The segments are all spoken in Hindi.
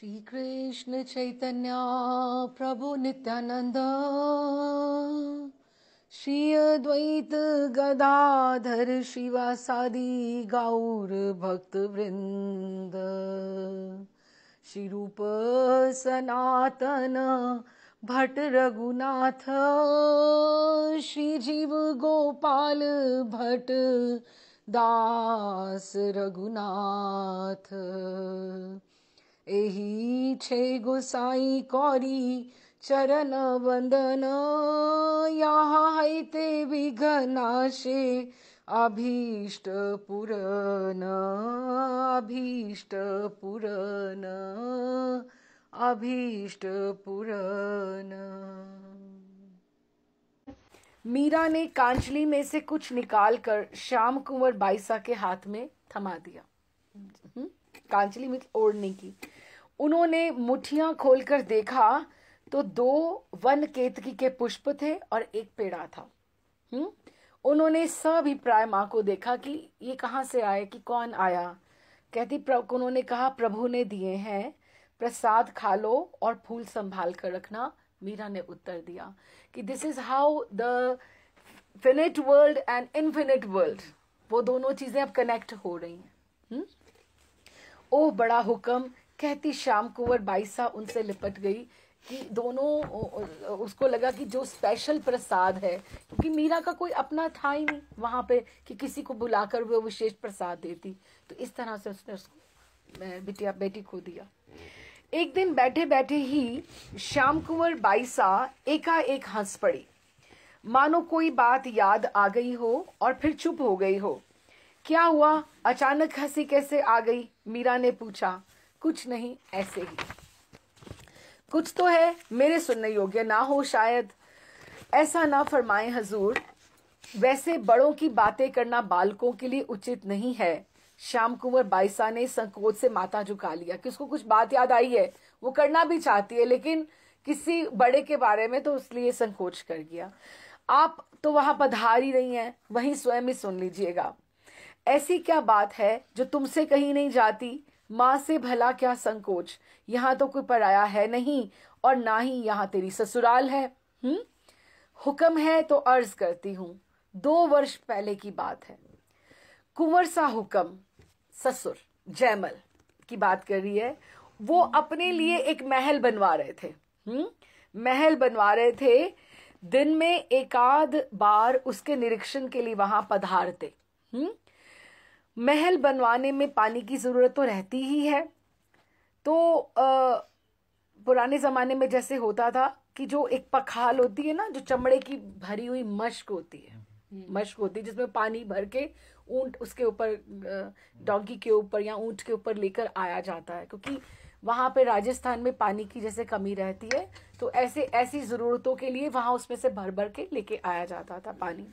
श्री कृष्ण चैतन्य प्रभु नित्यानंद, श्री अद्वैत गदाधर शिवासादि गौर भक्त वृंद, श्री रूप सनातन भट्ट रघुनाथ, श्री जीव गोपाल भट्ट दास रघुनाथ। एही छे गोसाई कौरी चरण वंदन, यहाँ है ते विघ्नाशे अभीष्ट पूरन, अभीष्ट पूरन, अभीष्ट पूरन। मीरा ने कांचली में से कुछ निकालकर श्याम कुंवर बाईसा के हाथ में थमा दिया। कांचली में ओढ़ने की। उन्होंने मुट्ठियां खोलकर देखा तो 2 वन केतकी के पुष्प थे और एक पेड़ा था। उन्होंने सभिप्राय माँ को देखा कि ये कहाँ से आए, कि कौन आया। कहती उन्होंने कहा प्रभु ने दिए हैं, प्रसाद खा लो और फूल संभाल कर रखना। मीरा ने उत्तर दिया कि this is how the finite world and infinite world, वो दोनों चीजें अब कनेक्ट हो रही हैं। ओह बड़ा हुक्म, कहती श्याम कुंवर बाईसा उनसे लिपट गई कि दोनों, उसको लगा कि जो स्पेशल प्रसाद है, क्योंकि मीरा का कोई अपना था ही नहीं वहां पे कि किसी को बुलाकर वो विशेष प्रसाद देती, तो इस तरह से उसने उसको बेटी को दिया। एक दिन बैठे बैठे ही श्याम कुंवर बाईसा एकाएक हंस पड़ी, मानो कोई बात याद आ गई हो और फिर चुप हो गई हो। क्या हुआ, अचानक हंसी कैसे आ गई? मीरा ने पूछा। कुछ नहीं, ऐसे ही। कुछ तो है, मेरे सुनने योग्य ना हो शायद। ऐसा ना फरमाए हजूर, वैसे बड़ों की बातें करना बालकों के लिए उचित नहीं है। श्याम कुंवर बाईसा ने संकोच से माथा झुका लिया कि उसको कुछ बात याद आई है, वो करना भी चाहती है, लेकिन किसी बड़े के बारे में तो इसलिए संकोच कर गया। आप तो वहां पधार ही रही हैं, वहीं स्वयं ही सुन लीजिएगा। ऐसी क्या बात है जो तुमसे कहीं नहीं जाती? माँ से भला क्या संकोच, यहाँ तो कोई पराया है नहीं और ना ही यहाँ तेरी ससुराल है। हुक्म है तो अर्ज करती हूँ। 2 वर्ष पहले की बात है। कुंवर सा हुक्म, ससुर जयमल की बात कर रही है। वो अपने लिए एक महल बनवा रहे थे। महल बनवा रहे थे। दिन में एकाध बार उसके निरीक्षण के लिए वहां पधारते। महल बनवाने में पानी की जरूरत तो रहती ही है। तो पुराने जमाने में जैसे होता था कि जो एक पखाल होती है ना, जो चमड़े की भरी हुई मश्क होती है, मश्क होती है जिसमें पानी भर के ऊंट उसके ऊपर, डोंकी के ऊपर या ऊंट के ऊपर लेकर आया जाता है, क्योंकि वहां पे राजस्थान में पानी की जैसे कमी रहती है, तो ऐसी जरूरतों के लिए वहां उसमें से भर भर के लेके आया जाता था पानी।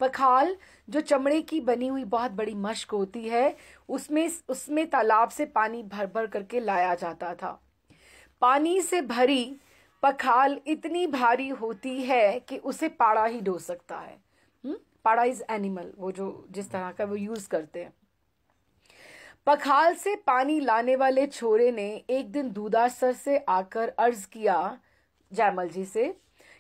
पखाल जो चमड़े की बनी हुई बहुत बड़ी मश्क होती है, उसमें तालाब से पानी भर भर करके लाया जाता था। पानी से भरी पखाल इतनी भारी होती है कि उसे पाड़ा ही ढो सकता है। पाड़ा इज एनिमल, वो जो जिस तरह का वो यूज करते हैं। पखाल से पानी लाने वाले छोरे ने एक दिन दूधासर से आकर अर्ज किया जयमल जी से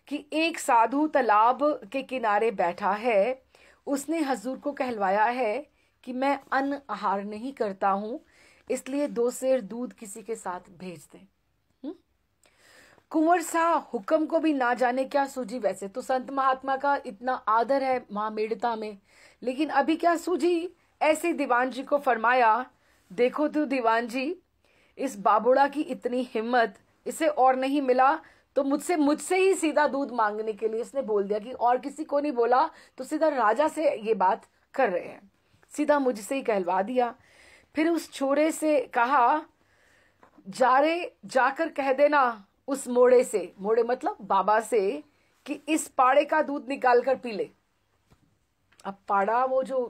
कि एक साधु तालाब के किनारे बैठा है, उसने हजूर को कहलवाया है कि मैं अन्न आहार नहीं करता हूं, इसलिए 2 सेर दूध किसी के साथ भेज दें। कुंवर सा हुक्म को भी ना जाने क्या सूझी। वैसे तो संत महात्मा का इतना आदर है मां मेड़ता में, लेकिन अभी क्या सूझी। ऐसे दीवान जी को फरमाया, देखो तो दीवान जी, इस बाबुड़ा की इतनी हिम्मत, इसे और नहीं मिला तो मुझसे ही सीधा दूध मांगने के लिए इसने बोल दिया, कि और किसी को नहीं बोला तो सीधा राजा से ये बात कर रहे हैं, सीधा मुझसे ही कहलवा दिया। फिर उस छोरे से कहा, जाकर कह देना उस मोड़े से, मोड़े मतलब बाबा से, कि इस पाड़े का दूध निकाल कर पी ले। अब पाड़ा वो जो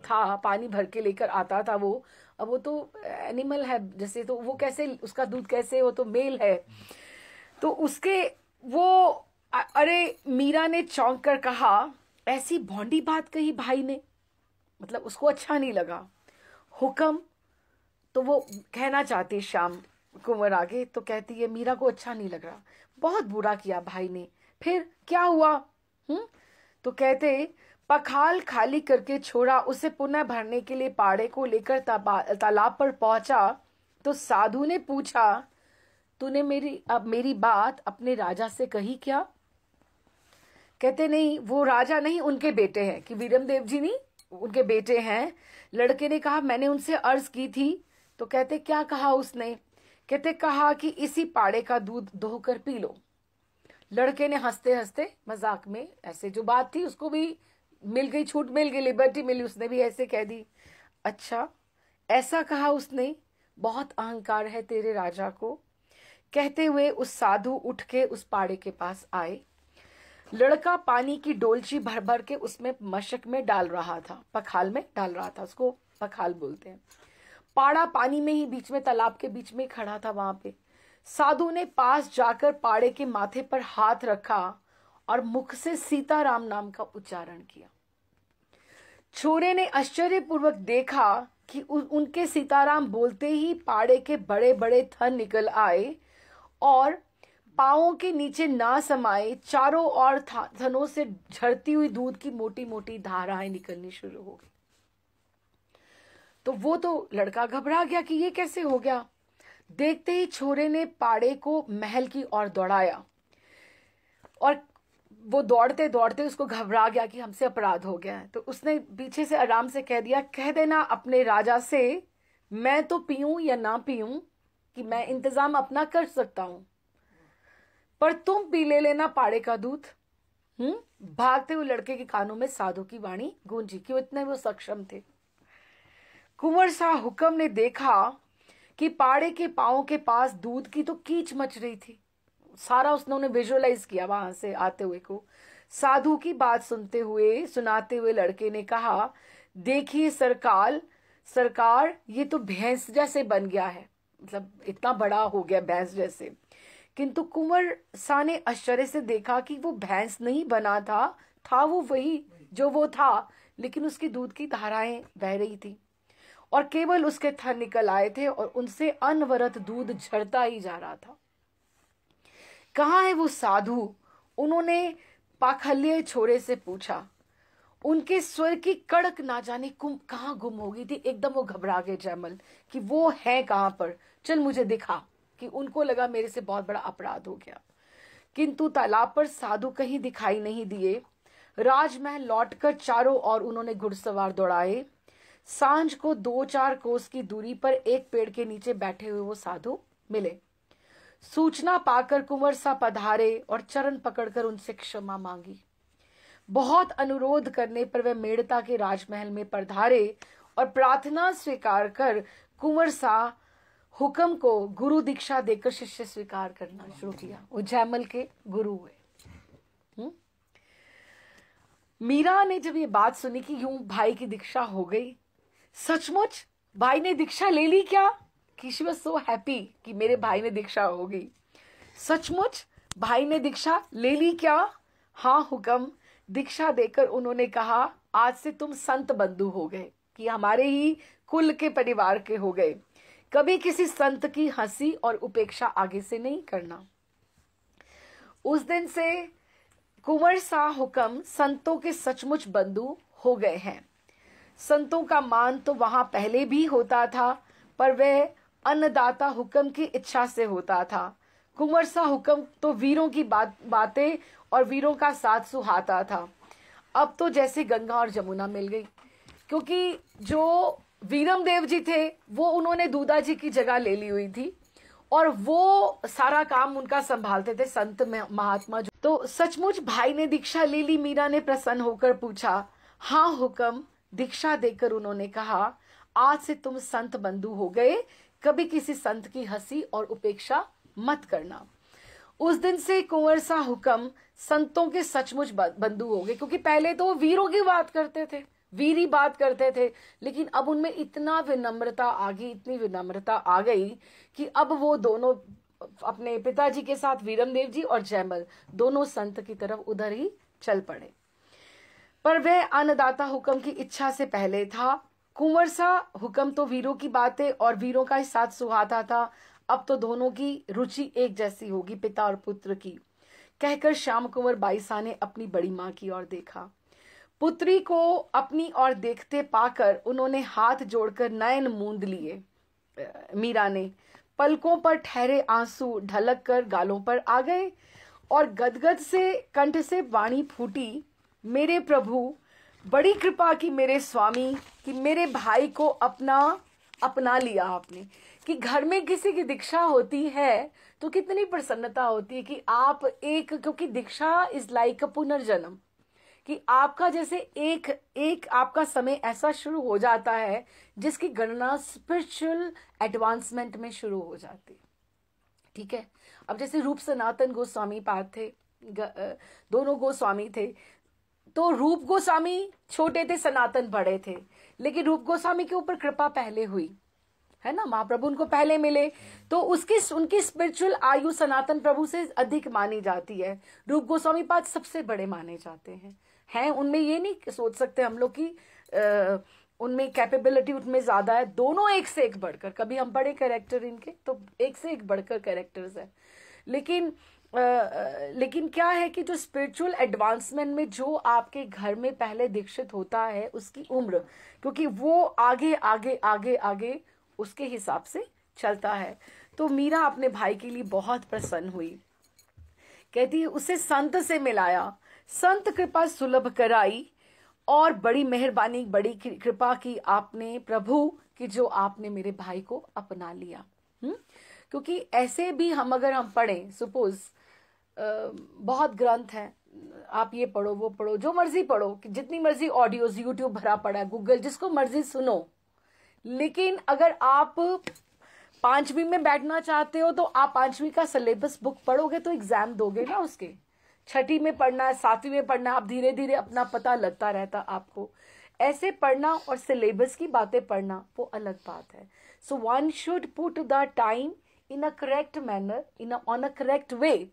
था पानी भर के लेकर आता था वो, अब वो तो एनिमल है जैसे, तो वो कैसे, उसका दूध कैसे, वो तो मेल है, तो उसके वो, अरे मीरा ने चौंक कर कहा, ऐसी भौंडी बात कही भाई ने, मतलब उसको अच्छा नहीं लगा। हुक्म तो वो कहना चाहती श्याम कुंवर आगे तो कहती है मीरा को अच्छा नहीं लग रहा, बहुत बुरा किया भाई ने, फिर क्या हुआ? तो कहते पखाल खाली करके छोड़ा, उसे पुनः भरने के लिए पाड़े को लेकर तालाब पर पहुंचा तो साधु ने पूछा, तूने मेरी बात अपने राजा से कही क्या? कहते नहीं, वो राजा नहीं, उनके बेटे हैं, कि वीरमदेव जी नहीं, उनके बेटे हैं। लड़के ने कहा मैंने उनसे अर्ज की थी। तो कहते क्या कहा उसने? कहते कहा कि इसी पाड़े का दूध दोहकर पी लो। लड़के ने हंसते हंसते मजाक में, ऐसे जो बात थी उसको भी मिल गई, छूट मिल गई, लिबर्टी मिली, उसने भी ऐसे कह दी। अच्छा ऐसा कहा उसने, बहुत अहंकार है तेरे राजा को। कहते हुए उस साधु उठ के उस पाड़े के पास आए। लड़का पानी की डोलची भर भर के उसमें मशक में डाल रहा था, पखाल में डाल रहा था, उसको पखाल बोलते हैं। पाड़ा पानी में ही बीच में, तालाब के बीच में खड़ा था वहां पे। साधु ने पास जाकर पाड़े के माथे पर हाथ रखा और मुख से सीताराम नाम का उच्चारण किया। छोरे ने आश्चर्यपूर्वक देखा कि उनके सीताराम बोलते ही पाड़े के बड़े बड़े थन निकल आए और पांवों के नीचे ना समाये चारों ओर थनों से झरती हुई दूध की मोटी मोटी धाराएं निकलनी शुरू हो गई। तो वो तो लड़का घबरा गया कि ये कैसे हो गया। देखते ही छोरे ने पाड़े को महल की ओर दौड़ाया और वो दौड़ते दौड़ते उसको घबरा गया कि हमसे अपराध हो गया है। तो उसने पीछे से आराम से कह दिया, कह देना अपने राजा से मैं तो पीऊं या ना पीऊं कि मैं इंतजाम अपना कर सकता हूं, पर तुम पी ले लेना पाड़े का दूध। भागते हुए लड़के के कानों में साधु की वाणी गूंजी कि इतने वो सक्षम थे। कुंवर शाह हुक्म ने देखा कि पाड़े के पांव के पास दूध की तो कीच मच रही थी। सारा उसने विजुअलाइज किया वहां से आते हुए को। साधु की बात सुनाते हुए लड़के ने कहा, देखिए सरकार ये तो भैंस जैसे बन गया है, मतलब इतना बड़ा हो गया भैंस जैसे। किंतु कुंवर शाह ने आश्चर्य से देखा कि वो भैंस नहीं बना था वो वही जो वो था, लेकिन उसकी दूध की धाराएं बह रही थी और केवल उसके थन निकल आए थे और उनसे अनवरत दूध झरता ही जा रहा था। कहाँ है वो साधु? उन्होंने पाखल्य छोरे से पूछा। उनके स्वर की कड़क ना जाने कहाँ गुम हो गई थी। एकदम वो घबरा गए जयमल कि वो है कहाँ पर, चल मुझे दिखा। कि उनको लगा मेरे से बहुत बड़ा अपराध हो गया। किंतु तालाब पर साधु कहीं दिखाई नहीं दिए। राजमहल लौटकर चारों ओर उन्होंने घुड़सवार दौड़ाए। सांझ को 2-4 कोस की दूरी पर एक पेड़ के नीचे बैठे हुए वो साधु मिले। सूचना पाकर कुंवर सा पधारे और चरण पकड़कर उनसे क्षमा मांगी। बहुत अनुरोध करने पर वे मेड़ता के राजमहल में पधारे और प्रार्थना स्वीकार कर कुंवर सा हुक्म को गुरु दीक्षा देकर शिष्य स्वीकार करना शुरू किया। वो जयमल के गुरु हुए। मीरा ने जब ये बात सुनी कि यूं भाई की दीक्षा हो गई, सचमुच भाई ने दीक्षा ले ली क्या? कि शी वाज सो हैप्पी कि मेरे भाई ने दीक्षा हो गई। सचमुच भाई ने दीक्षा ले ली क्या? हाँ हुक्म। दीक्षा देकर उन्होंने कहा, आज से तुम संत बंधु हो गए, कि हमारे ही कुल के परिवार के हो गए। कभी किसी संत की हंसी और उपेक्षा आगे से नहीं करना। उस दिन से कुंवर शाह हुक्म संतों के सचमुच बंधु हो गए हैं। संतों का मान तो वहां पहले भी होता था, पर वह अन्नदाता हुक्म की इच्छा से होता था। कुंवर शाह हुक्म तो वीरों की बातें और वीरों का साथ सुहाता था। अब तो जैसे गंगा और जमुना मिल गई, क्योंकि जो वीरमदेव जी थे वो उन्होंने दूधा जी की जगह ले ली हुई थी और वो सारा काम उनका संभालते थे संत महात्मा। तो सचमुच भाई ने दीक्षा ले ली? मीरा ने प्रसन्न होकर पूछा। हाँ हुक्म। दीक्षा देकर उन्होंने कहा, आज से तुम संत बंधु हो गए, कभी किसी संत की हंसी और उपेक्षा मत करना। उस दिन से कुंवर शाह हुक्म संतों के सचमुच बंधु हो गए, क्योंकि पहले तो वो वीरों की बात करते थे, वीरी बात करते थे, लेकिन अब उनमें इतना विनम्रता आ गई, इतनी विनम्रता आ गई कि अब वो दोनों अपने पिताजी के साथ वीरमदेव जी और जयमल दोनों संत की तरफ उधर ही चल पड़े। पर वह अन्नदाता हुक्म की इच्छा से पहले था। कुंवर सा हुक्म तो वीरों की बातें और वीरों का ही साथ सुहाता था। अब तो दोनों की रुचि एक जैसी होगी, पिता और पुत्र की, कहकर श्याम कुंवर बाईसा ने अपनी बड़ी माँ की ओर देखा। पुत्री को अपनी ओर देखते पाकर उन्होंने हाथ जोड़कर नयन मूंद लिए। मीरा ने पलकों पर ठहरे आंसू ढलक कर गालों पर आ गए और गदगद से कंठ से वाणी फूटी, मेरे प्रभु, बड़ी कृपा की मेरे स्वामी कि मेरे भाई को अपना लिया आपने। कि घर में किसी की दीक्षा होती है तो कितनी प्रसन्नता होती है कि आप एक, क्योंकि दीक्षा इज लाइक अ पुनर्जन्म, कि आपका जैसे एक आपका समय ऐसा शुरू हो जाता है जिसकी गणना स्पिरिचुअल एडवांसमेंट में शुरू हो जाती है। ठीक है, अब जैसे रूप सनातन गोस्वामी पाद थे, दोनों गोस्वामी थे, तो रूप गोस्वामी छोटे थे, सनातन बड़े थे, लेकिन रूप गोस्वामी के ऊपर कृपा पहले हुई है ना, महाप्रभु उनको पहले मिले, तो उनकी स्पिरिचुअल आयु सनातन प्रभु से अधिक मानी जाती है। रूप गोस्वामी पाद सबसे बड़े माने जाते हैं। उनमें ये नहीं सोच सकते हम लोग कि उनमें कैपेबिलिटी उनमें ज्यादा है, दोनों एक से एक बढ़कर, कभी हम बड़े कैरेक्टर इनके तो एक से एक बढ़कर कैरेक्टर्स है। लेकिन क्या है कि जो स्पिरिचुअल एडवांसमेंट में जो आपके घर में पहले दीक्षित होता है उसकी उम्र, क्योंकि वो आगे आगे आगे आगे उसके हिसाब से चलता है। तो मीरा अपने भाई के लिए बहुत प्रसन्न हुई, कहती है उसे संत से मिलाया, संत कृपा सुलभ कराई और बड़ी मेहरबानी बड़ी कृपा की आपने प्रभु कि जो आपने मेरे भाई को अपना लिया। क्योंकि ऐसे भी अगर हम पढ़ें, सपोज बहुत ग्रंथ हैं, आप ये पढ़ो वो पढ़ो, जो मर्जी पढ़ो, कि जितनी मर्जी ऑडियोज यूट्यूब भरा पड़ा है, गूगल, जिसको मर्जी सुनो, लेकिन अगर आप 5वीं में बैठना चाहते हो तो आप 5वीं का सिलेबस बुक पढ़ोगे तो एग्जाम दोगे ना उसके। 6ठी में पढ़ना है, 7वीं में पढ़ना है, आप धीरे धीरे अपना पता लगता रहता आपको। ऐसे पढ़ना और सिलेबस की बातें पढ़ना वो अलग बात है। So one should put the time in a correct manner, on a correct way,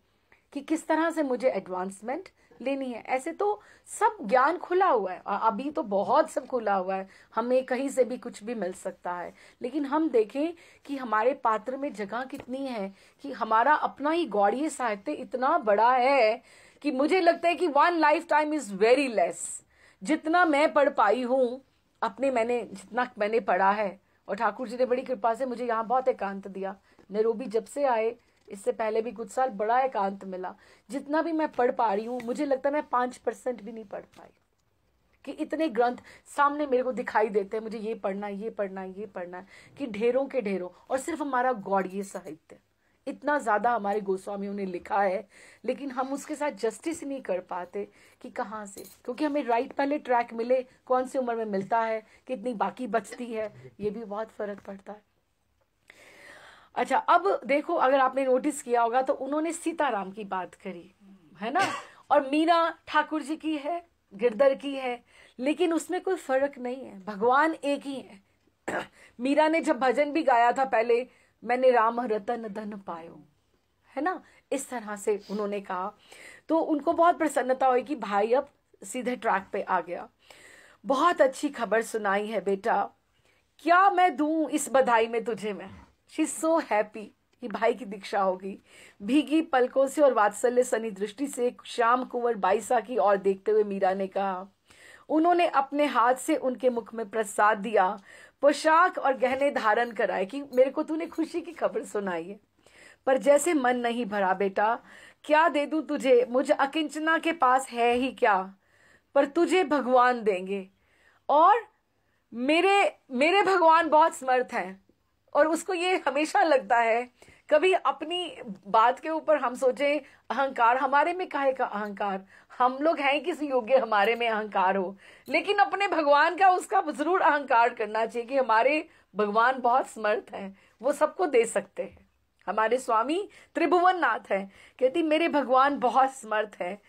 कि किस तरह से मुझे एडवांसमेंट लेनी है। ऐसे तो सब ज्ञान खुला हुआ है, अभी तो बहुत सब खुला हुआ है, हमें कहीं से भी कुछ भी मिल सकता है, लेकिन हम देखें कि हमारे पात्र में जगह कितनी है, कि हमारा अपना ही गौड़ीय साहित्य इतना बड़ा है कि मुझे लगता है कि 1 life time is very less. जितना मैं पढ़ पाई हूँ जितना मैंने पढ़ा है, और ठाकुर जी ने बड़ी कृपा से मुझे यहाँ बहुत एकांत दिया। नैरोबी जब से आए, इससे पहले भी कुछ साल बड़ा एकांत मिला। जितना भी मैं पढ़ पा रही हूँ, मुझे लगता है मैं 5% भी नहीं पढ़ पाई, कि इतने ग्रंथ सामने मेरे को दिखाई देते हैं, मुझे ये पढ़ना है, ये पढ़ना है, ये पढ़ना है, कि ढेरों के ढेरों। और सिर्फ हमारा गौड़ीय साहित्य इतना ज्यादा हमारे गोस्वामियों ने लिखा है, लेकिन हम उसके साथ जस्टिस नहीं कर पाते कि कहाँ से, क्योंकि हमें राइट पहले ट्रैक मिले, कौन सी उम्र में मिलता है, कितनी बाकी बचती है, ये भी बहुत फर्क पड़ता है। अच्छा, अब देखो, अगर आपने नोटिस किया होगा तो उन्होंने सीताराम की बात करी है ना, और मीरा ठाकुर जी की है, गिरधर की है, लेकिन उसमें कोई फर्क नहीं है, भगवान एक ही है। मीरा ने जब भजन भी गाया था पहले, मैंने राम रतन धन पायो, है ना, इस तरह से उन्होंने कहा, तो उनको बहुत प्रसन्नता हुई कि भाई अब सीधे ट्रैक पे आ गया। बहुत अच्छी खबर सुनाई है बेटा, क्या मैं दूं इस बधाई में तुझे मैं। शी इज सो हैप्पी कि भाई की दीक्षा होगी। भीगी पलकों से और वात्सल्य सनी दृष्टि से श्याम कुंवर बाईसा की ओर देखते हुए मीरा ने कहा। उन्होंने अपने हाथ से उनके मुख में प्रसाद दिया, पोशाक और गहने धारण कराए कि मेरे को तूने खुशी की खबर सुनाई है, पर जैसे मन नहीं भरा बेटा, क्या दे दूं तुझे, मुझे अकिंचना के पास है ही क्या, पर तुझे भगवान देंगे, और मेरे भगवान बहुत समर्थ हैं। और उसको ये हमेशा लगता है, कभी अपनी बात के ऊपर हम सोचे अहंकार, हमारे में काहे का अहंकार, हम लोग हैं किस योग्य हमारे में अहंकार हो, लेकिन अपने भगवान का उसका जरूर अहंकार करना चाहिए कि हमारे भगवान बहुत समर्थ हैं, वो सबको दे सकते हैं। हमारे स्वामी त्रिभुवन नाथ हैं, कहती मेरे भगवान बहुत समर्थ हैं,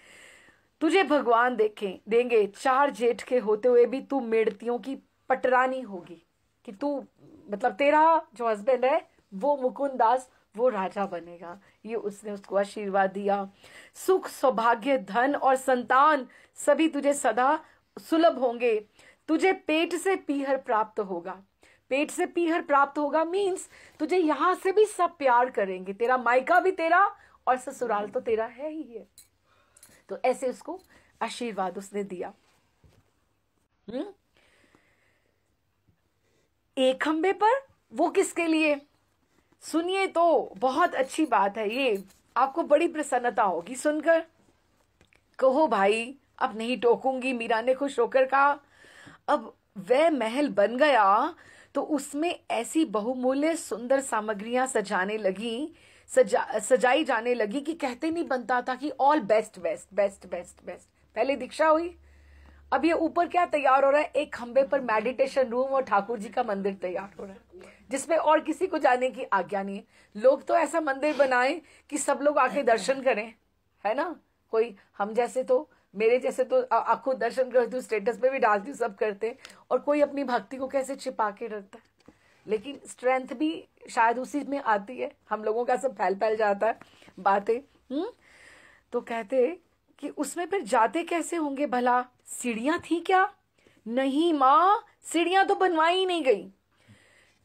तुझे भगवान देंगे। 4 जेठ के होते हुए भी तू मेड़तियों की पटरानी होगी, कि तू मतलब तेरा जो हस्बैंड है वो मुकुंद दास, वो राजा बनेगा। ये उसने उसको आशीर्वाद दिया। सुख सौभाग्य धन और संतान सभी तुझे सदा सुलभ होंगे, तुझे पेट से पीहर प्राप्त होगा, पेट से पीहर प्राप्त होगा मीन्स तुझे यहां से भी सब प्यार करेंगे, तेरा मायका भी तेरा और ससुराल तो तेरा है ही है। तो ऐसे उसको आशीर्वाद उसने दिया। एक खंबे पर, वो किसके लिए? सुनिए तो बहुत अच्छी बात है ये, आपको बड़ी प्रसन्नता होगी सुनकर। कहो भाई, अब नहीं टोकूंगी, मीरा ने खुश होकर कहा। अब वह महल बन गया तो उसमें ऐसी बहुमूल्य सुंदर सामग्रियां सजाई जाने लगी कि कहते नहीं बनता था कि all best best best best best. पहले दीक्षा हुई, अब ये ऊपर क्या तैयार हो रहा है? एक खंबे पर मेडिटेशन रूम और ठाकुर जी का मंदिर तैयार हो रहा है, जिसमें और किसी को जाने की आज्ञा नहीं है। लोग तो ऐसा मंदिर बनाए कि सब लोग आके दर्शन करें, है ना। कोई हम जैसे तो, मेरे जैसे तो खुद दर्शन करती हूँ, स्टेटस पे भी डालती हूँ, सब करते, और कोई अपनी भक्ति को कैसे छिपा के रखता है। लेकिन स्ट्रेंथ भी शायद उसी में आती है, हम लोगों का सब फैल फैल जाता है बातें। तो कहते कि उसमें फिर जाते कैसे होंगे भला? सीढ़ियां थी क्या? नहीं माँ, सीढ़ियां तो बनवाई नहीं गई।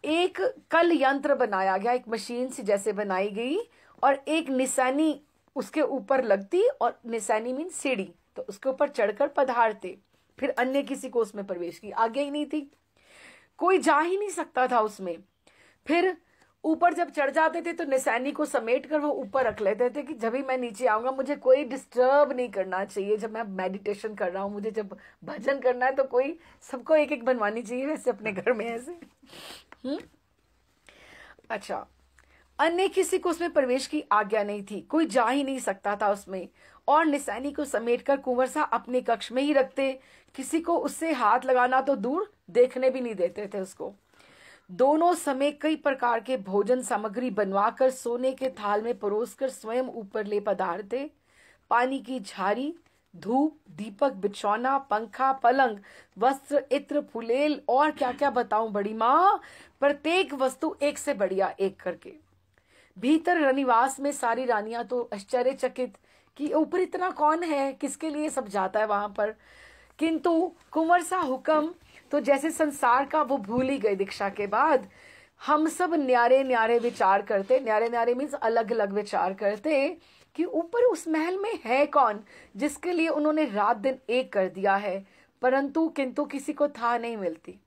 एक कल यंत्र बनाया गया, एक मशीन सी जैसे बनाई गई, और एक निशानी उसके ऊपर लगती, और निशानी मीन सीढ़ी, तो उसके ऊपर चढ़कर पधारते। फिर अन्य किसी को उसमें प्रवेश की आज्ञा ही नहीं थी, कोई जा ही नहीं सकता था उसमें। फिर ऊपर जब चढ़ जाते थे तो निशानी को समेट कर वो ऊपर रख लेते थे कि जब भी मैं नीचे आऊंगा मुझे कोई डिस्टर्ब नहीं करना चाहिए। जब मैं मेडिटेशन कर रहा हूँ, मुझे जब भजन करना है, तो कोई सबको एक एक बनवानी चाहिए वैसे अपने घर में ऐसे। अच्छा, अन्य किसी को उसमें प्रवेश की आज्ञा नहीं थी, कोई जा ही नहीं सकता था उसमें। और निशानी को समेटकर कुंवर साहब अपने कक्ष में ही रखते, किसी को उससे हाथ लगाना तो दूर, देखने भी नहीं देते थे उसको। दोनों समय कई प्रकार के भोजन सामग्री बनवाकर सोने के थाल में परोसकर स्वयं ऊपर ले पधारते। पानी की झारी, धूप, दीपक, बिछौना, पंखा, पलंग, वस्त्र, इत्र, फुलेल और क्या क्या बताऊं बड़ी माँ, प्रत्येक वस्तु एक से बढ़िया एक करके। भीतर रनिवास में सारी रानियां तो आश्चर्यचकित कि ऊपर इतना कौन है, किसके लिए सब जाता है वहां पर। किंतु कुंवर सा हुक्म तो जैसे संसार का वो भूल ही गए दीक्षा के बाद। हम सब न्यारे न्यारे विचार करते, न्यारे न्यारे मीन्स अलग अलग विचार करते कि ऊपर उस महल में है कौन जिसके लिए उन्होंने रात दिन एक कर दिया है, परंतु किंतु किसी को था नहीं मिलती।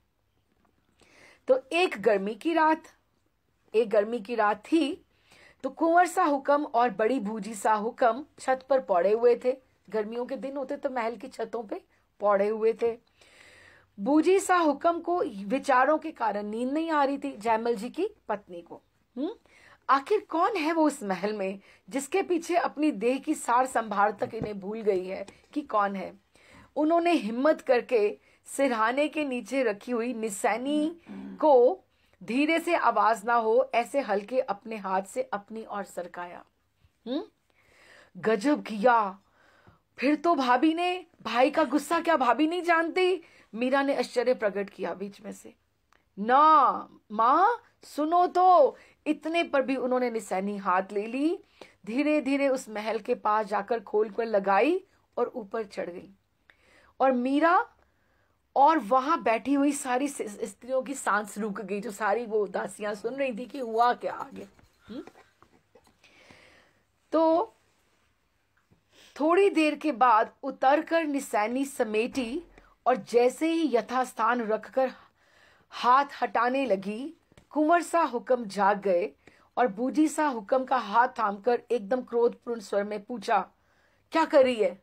तो एक गर्मी की रात थी तो कुंवर सा हुक्म और बड़ी भूजी सा हुक्म छत पर पौड़े हुए थे। गर्मियों के दिन होते तो महल की छतों पे पौड़े हुए थे। बूजी सा हुक्म को विचारों के कारण नींद नहीं आ रही थी, जयमल जी की पत्नी को। आखिर कौन है वो उस महल में जिसके पीछे अपनी देह की सार संभार तक इन्हें भूल गई है कि कौन है। उन्होंने हिम्मत करके सिरहाने के नीचे रखी हुई निशानी को धीरे से आवाज ना हो ऐसे हल्के अपने हाथ से अपनी ओर सरकाया। गजब किया, फिर तो भाभी ने, भाई का गुस्सा क्या भाभी नहीं जानती? मीरा ने आश्चर्य प्रकट किया बीच में से। ना माँ सुनो तो। इतने पर भी उन्होंने निशानी हाथ ले ली, धीरे धीरे उस महल के पास जाकर खोल कर लगाई और ऊपर चढ़ गई। और मीरा और वहां बैठी हुई सारी स्त्रियों की सांस रुक गई, जो सारी वो दासियां सुन रही थी कि हुआ क्या आगे। तो थोड़ी देर के बाद उतरकर निशानी समेटी और जैसे ही यथास्थान रखकर हाथ हटाने लगी, कुंवर सा हुक्म जाग गए और बूजी सा हुक्म का हाथ थामकर एकदम क्रोधपूर्ण स्वर में पूछा, क्या कर रही है?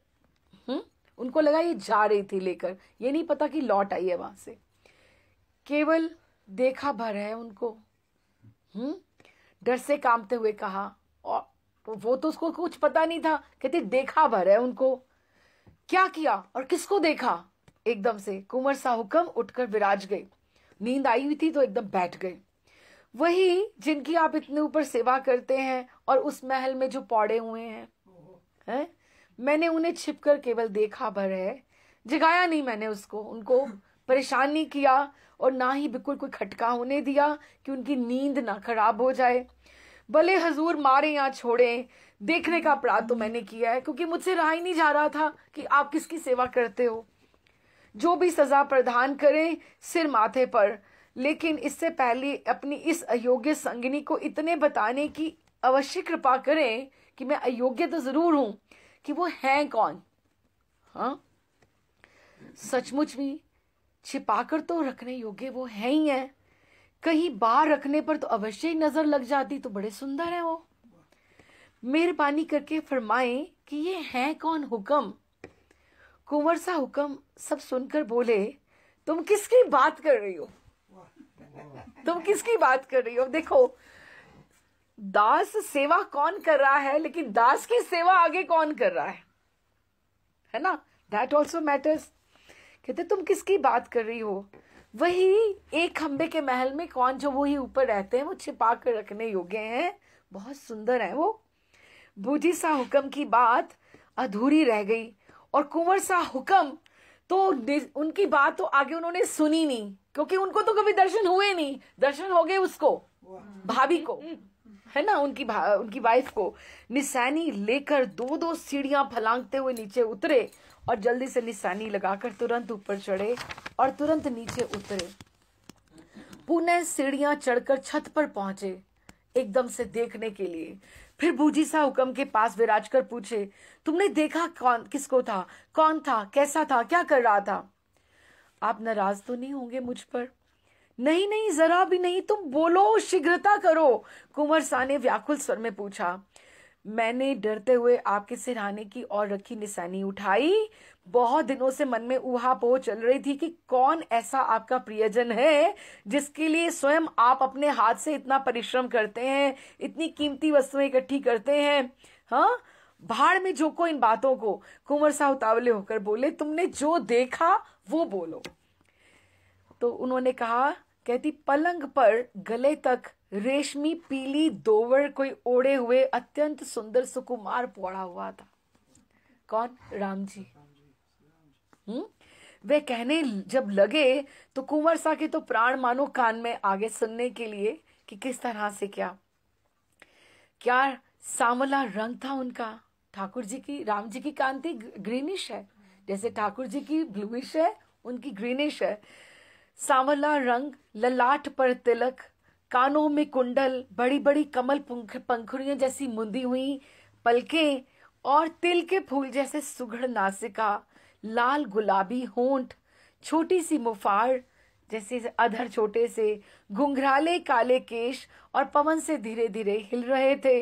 उनको लगा ये जा रही थी लेकर, ये नहीं पता कि लौट आई है वहां से। केवल देखा भर है उनको। डर से कांपते हुए कहा, और वो तो उसको कुछ पता नहीं था, कहते देखा भर है उनको। क्या किया और किसको देखा? एकदम से कुंवर सा हुक्म उठकर विराज गए। नींद आई हुई थी तो एकदम बैठ गए। वही जिनकी आप इतने ऊपर सेवा करते हैं और उस महल में जो पौड़े हुए हैं, मैंने उन्हें छिपकर केवल देखा भर है, जगाया नहीं मैंने उसको, उनको परेशान नहीं किया और ना ही बिल्कुल कोई खटका होने दिया कि उनकी नींद ना खराब हो जाए। भले हजूर मारे या छोड़े, देखने का अपराध तो मैंने किया है, क्योंकि मुझसे रहा ही नहीं जा रहा था कि आप किसकी सेवा करते हो। जो भी सजा प्रदान करें सिर माथे पर, लेकिन इससे पहले अपनी इस अयोग्य संगिनी को इतने बताने की अवश्य कृपा करें कि मैं अयोग्य तो जरूर हूं, कि वो है कौन। हाँ, सचमुच भी छिपाकर तो रखने योग्य वो है ही है, कहीं बाहर रखने पर तो अवश्य ही नजर लग जाती, तो बड़े सुंदर है वो। मेहरबानी करके फरमाएं कि ये है कौन हुक्म। कुंवर सा हुक्म सब सुनकर बोले, तुम किसकी बात कर रही हो? तुम किसकी बात कर रही हो? देखो, दास सेवा कौन कर रहा है, लेकिन दास की सेवा आगे कौन कर रहा है ना, दैट ऑल्सो मैटर्स। कहते तुम किसकी बात कर रही हो? वही एक खंबे के महल में कौन जो वही ऊपर रहते हैं, वो छिपा कर रखने योग्य हैं, बहुत सुंदर है वो। बूढ़ी सा हुक्म की बात अधूरी रह गई, और कुंवर सा हुक्म तो उनकी बात तो आगे उन्होंने सुनी नहीं, क्योंकि उनको तो कभी दर्शन हुए नहीं। दर्शन हो गए उसको, भाभी को, है ना, उनकी वाइफ को। निशानी लेकर 2-2 सीढ़ियां फलांगते हुए नीचे उतरे, और जल्दी से निशानी लगाकर तुरंत ऊपर चढ़े और तुरंत नीचे उतरे। पुनः सीढ़ियां चढ़कर छत पर पहुंचे एकदम से देखने के लिए। फिर बूढ़ी सा हुक्म के पास विराज कर पूछे, तुमने देखा कौन किसको था? कौन था? कैसा था? क्या कर रहा था? आप नाराज तो नहीं होंगे मुझ पर? नहीं नहीं, जरा भी नहीं, तुम बोलो, शीघ्रता करो। कुंवर सा ने व्याकुल स्वर में पूछा। मैंने डरते हुए आपके सिरहाने की ओर रखी निशानी उठाई। बहुत दिनों से मन में ऊहापोह चल रही थी कि कौन ऐसा आपका प्रियजन है जिसके लिए स्वयं आप अपने हाथ से इतना परिश्रम करते हैं, इतनी कीमती वस्तुएं इकट्ठी करते हैं। हाँ, भाड़ में झोंको इन बातों को। कुंवर सा उतावले होकर बोले, तुमने जो देखा वो बोलो। तो उन्होंने कहा, कहती, पलंग पर गले तक रेशमी पीली दोवर कोई ओढ़े हुए अत्यंत सुंदर सुकुमार पड़ा हुआ था। कौन? राम जी। वे कहने जब लगे तो कुंवर सा के तो प्राण मानो कान में आगे सुनने के लिए कि किस तरह से क्या सांवला रंग था उनका। ठाकुर जी की, राम जी की कांति ग्रीनिश है, जैसे ठाकुर जी की ब्लूइश है, उनकी ग्रीनिश है। सांवला रंग, ललाट पर तिलक, कानों में कुंडल, बड़ी बड़ी कमल पंखुड़ियां जैसी मुंदी हुई पलकें, और तिल के फूल जैसे सुघड़ नासिका, लाल गुलाबी होंठ, छोटी सी मुफाड़ जैसे अधर छोटे से, घुंघराले काले केश और पवन से धीरे धीरे हिल रहे थे।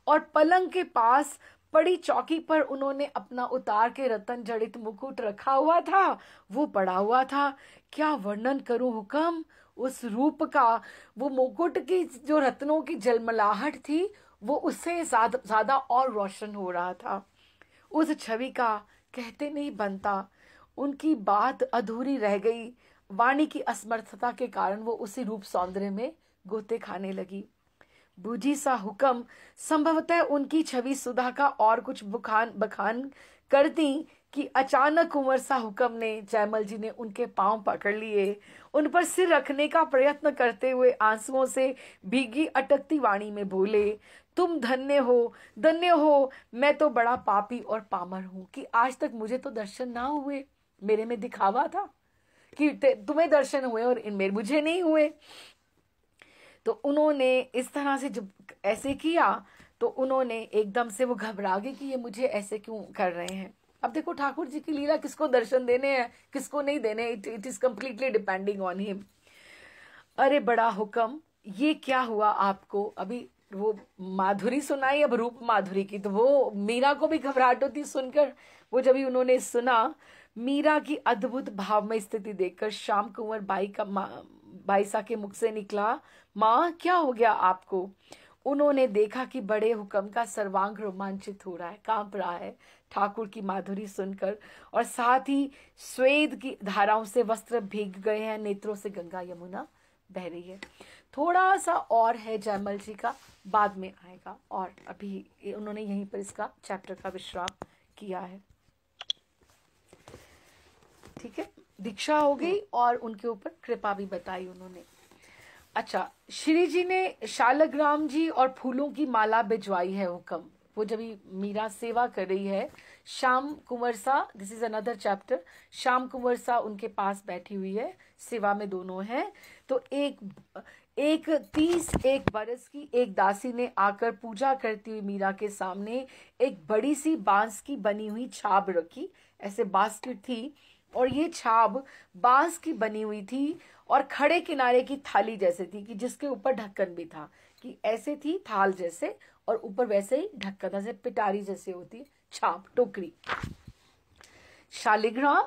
और पलंग के पास पड़ी चौकी पर उन्होंने अपना उतार के रतन जड़ित मुकुट रखा हुआ था, वो पड़ा हुआ था। क्या वर्णन करूं हुक्म उस रूप का। वो मुकुट की जो रत्नों की जलमलाहट थी, वो उससे ज्यादा और रोशन हो रहा था। उस छवि का कहते नहीं बनता। उनकी बात अधूरी रह गई। वाणी की असमर्थता के कारण वो उसी रूप सौंदर्य में गोते खाने लगी। बूझी सा हुक्म संभवतः उनकी छवि सुधा का और कुछ बखान करती कि अचानक कुंवर सा हुक्म ने, जयमल जी ने उनके पांव पकड़ लिए, उन पर सिर रखने का प्रयत्न करते हुए आंसुओं से भीगी अटकती वाणी में बोले, तुम धन्य हो, मैं तो बड़ा पापी और पामर हूं कि आज तक मुझे तो दर्शन ना हुए। मेरे में दिखावा था कि तुम्हें दर्शन हुए और इनमें मुझे नहीं हुए। तो उन्होंने इस तरह से जब ऐसे किया तो उन्होंने एकदम से वो घबरा गए कि ये मुझे ऐसे क्यों कर रहे हैं। अब देखो, ठाकुर जी की लीला, किसको दर्शन देने हैं, किसको नहीं देने, it is completely depending on him. अरे बड़ा हुक्म, ये क्या हुआ आपको? अभी वो माधुरी सुनाई, अब रूप माधुरी की, तो वो मीरा को भी घबराहट होती सुनकर। वो जब उन्होंने सुना, मीरा की अद्भुत भावमय स्थिति देखकर श्याम कुंवर बाईसा के मुख से निकला, माँ क्या हो गया आपको? उन्होंने देखा कि बड़े हुक्म का सर्वांग रोमांचित हो रहा है, कांप रहा है ठाकुर की माधुरी सुनकर, और साथ ही स्वेद की धाराओं से वस्त्र भीग गए हैं, नेत्रों से गंगा यमुना बह रही है। थोड़ा सा और है जयमल जी का, बाद में आएगा, और अभी उन्होंने यहीं पर इसका चैप्टर का विश्राम किया है। ठीक है, दीक्षा हो गई और उनके ऊपर कृपा भी बताई उन्होंने। अच्छा, श्री जी ने शालग्राम जी और फूलों की माला भिजवाई है हुक्म। वो जब मीरा सेवा कर रही है, Shyam Kunwar Sa, this is another chapter, Shyam Kunwar Sa उनके पास बैठी हुई है, सेवा में दोनों हैं। तो एक 31 बरस की एक दासी ने आकर पूजा करती हुई मीरा के सामने एक बड़ी सी बांस की बनी हुई छाप रखी, ऐसे बास्केट थी और ये छाप बांस की बनी हुई थी और खड़े किनारे की थाली जैसे थी कि जिसके ऊपर ढक्कन भी था, कि ऐसे थी थाल जैसे और ऊपर वैसे ही ढक्कन, जैसे पिटारी जैसे होती छाप, टोकरी। शालिग्राम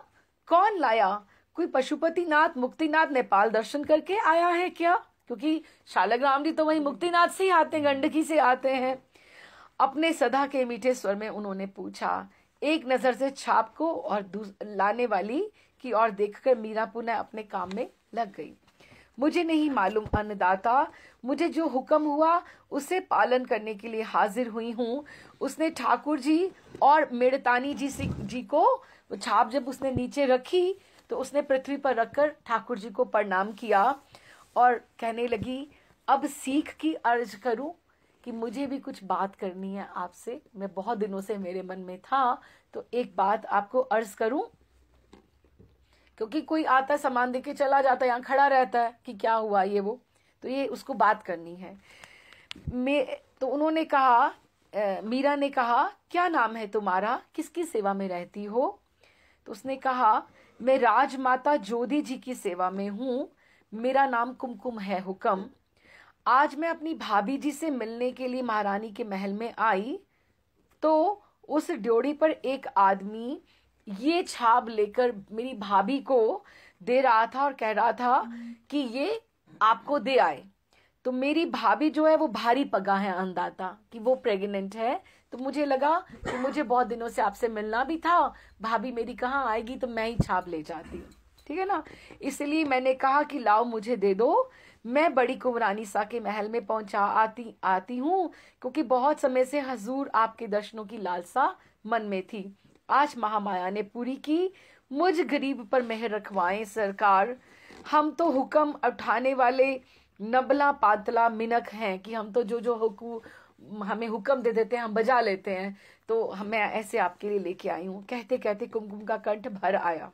कौन लाया? कोई पशुपतिनाथ मुक्तिनाथ नेपाल दर्शन करके आया है क्या? क्योंकि शालिग्राम जी तो वही मुक्तिनाथ से ही आते हैं, गंडकी से आते हैं। अपने सदा के मीठे स्वर में उन्होंने पूछा। एक नजर से छाप को और लाने वाली की ओर देखकर मीरा पुनः अपने काम में लग गई। मुझे नहीं मालूम अन्नदाता, मुझे जो हुक्म हुआ उसे पालन करने के लिए हाजिर हुई हूँ। उसने ठाकुर जी और मेड़तानी जी को छाप जब उसने नीचे रखी तो उसने पृथ्वी पर रखकर ठाकुर जी को प्रणाम किया और कहने लगी, अब सीख की अर्ज करूं कि मुझे भी कुछ बात करनी है आपसे। मैं बहुत दिनों से मेरे मन में था, तो एक बात आपको अर्ज करूं, क्योंकि कोई आता सामान देके चला जाता है, यहाँ खड़ा रहता है कि क्या हुआ ये वो, तो ये उसको बात करनी है। तो उन्होंने कहा, मीरा ने कहा, क्या नाम है तुम्हारा, किसकी सेवा में रहती हो? तो उसने कहा, मैं राजमाता जोधी जी की सेवा में हूँ, मेरा नाम कुमकुम है हुक्म। आज मैं अपनी भाभी जी से मिलने के लिए महारानी के महल में आई तो उस ड्योढ़ी पर एक आदमी ये छाप लेकर मेरी भाभी को दे रहा था और कह रहा था कि ये आपको दे आए। तो मेरी भाभी जो है वो भारी पगा है अन्नदाता, कि वो प्रेग्नेंट है। तो मुझे लगा कि मुझे बहुत दिनों से आपसे मिलना भी था, भाभी मेरी कहाँ आएगी, तो मैं ही छाप ले जाती हूँ, ठीक है ना। इसलिए मैंने कहा कि लाओ मुझे दे दो, मैं बड़ी कुंवरानी सा के महल में पहुंचा आती हूँ, क्योंकि बहुत समय से हजूर आपके दर्शनों की लालसा मन में थी। आज महामाया ने पूरी की, मुझ गरीब पर मेहर रखवाएं सरकार। हम तो हुक्म उठाने वाले नबला पातला मिनक हैं कि हम तो जो हमें हुक्म दे देते हैं हम बजा लेते हैं, तो मैं ऐसे आपके लिए लेके आई हूँ। कहते कहते कुमकुम का कंठ भर आया।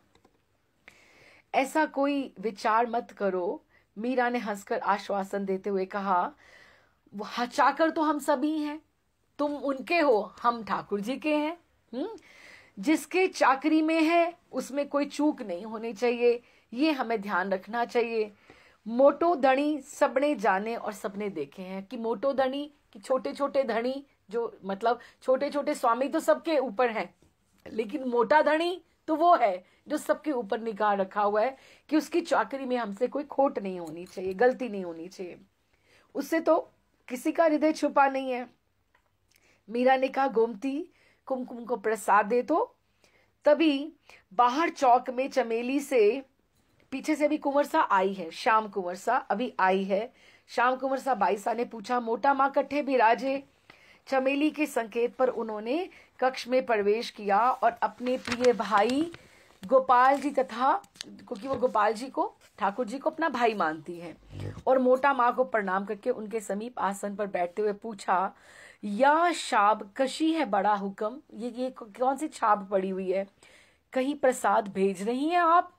ऐसा कोई विचार मत करो, मीरा ने हंसकर आश्वासन देते हुए कहा, चाकर तो हम सभी हैं, तुम उनके हो, हम ठाकुर जी के हैं। जिसके चाकरी में है उसमें कोई चूक नहीं होनी चाहिए, ये हमें ध्यान रखना चाहिए। मोटो धनी सबने जाने और सबने देखे हैं, कि मोटो धनी कि छोटे छोटे धनी, जो मतलब छोटे छोटे स्वामी तो सबके ऊपर हैं, लेकिन मोटा धनी तो वो है जो सबके ऊपर निगाह रखा हुआ है कि उसकी चाकरी में हमसे कोई खोट नहीं होनी चाहिए, गलती नहीं होनी चाहिए, उससे तो किसी का हृदय छुपा नहीं है। मीरा ने कहा, गोमती कुमकुम को प्रसाद दे दो। तभी बाहर चौक में चमेली से पीछे से भी कुंवर सा आई है, श्याम कुंवर सा अभी आई है। श्याम कुंवर सा बाईसा ने पूछा, मोटा माँ कट्ठे बिराजे? चमेली के संकेत पर उन्होंने कक्ष में प्रवेश किया और अपने प्रिय भाई गोपाल जी तथा, क्योंकि वो गोपाल जी को ठाकुर जी को अपना भाई मानती है, और मोटा माँ को प्रणाम करके उनके समीप आसन पर बैठते हुए पूछा, या शाब कशी है बड़ा हुक्म? ये कौन सी छाप पड़ी हुई है? कहीं प्रसाद भेज रही हैं आप?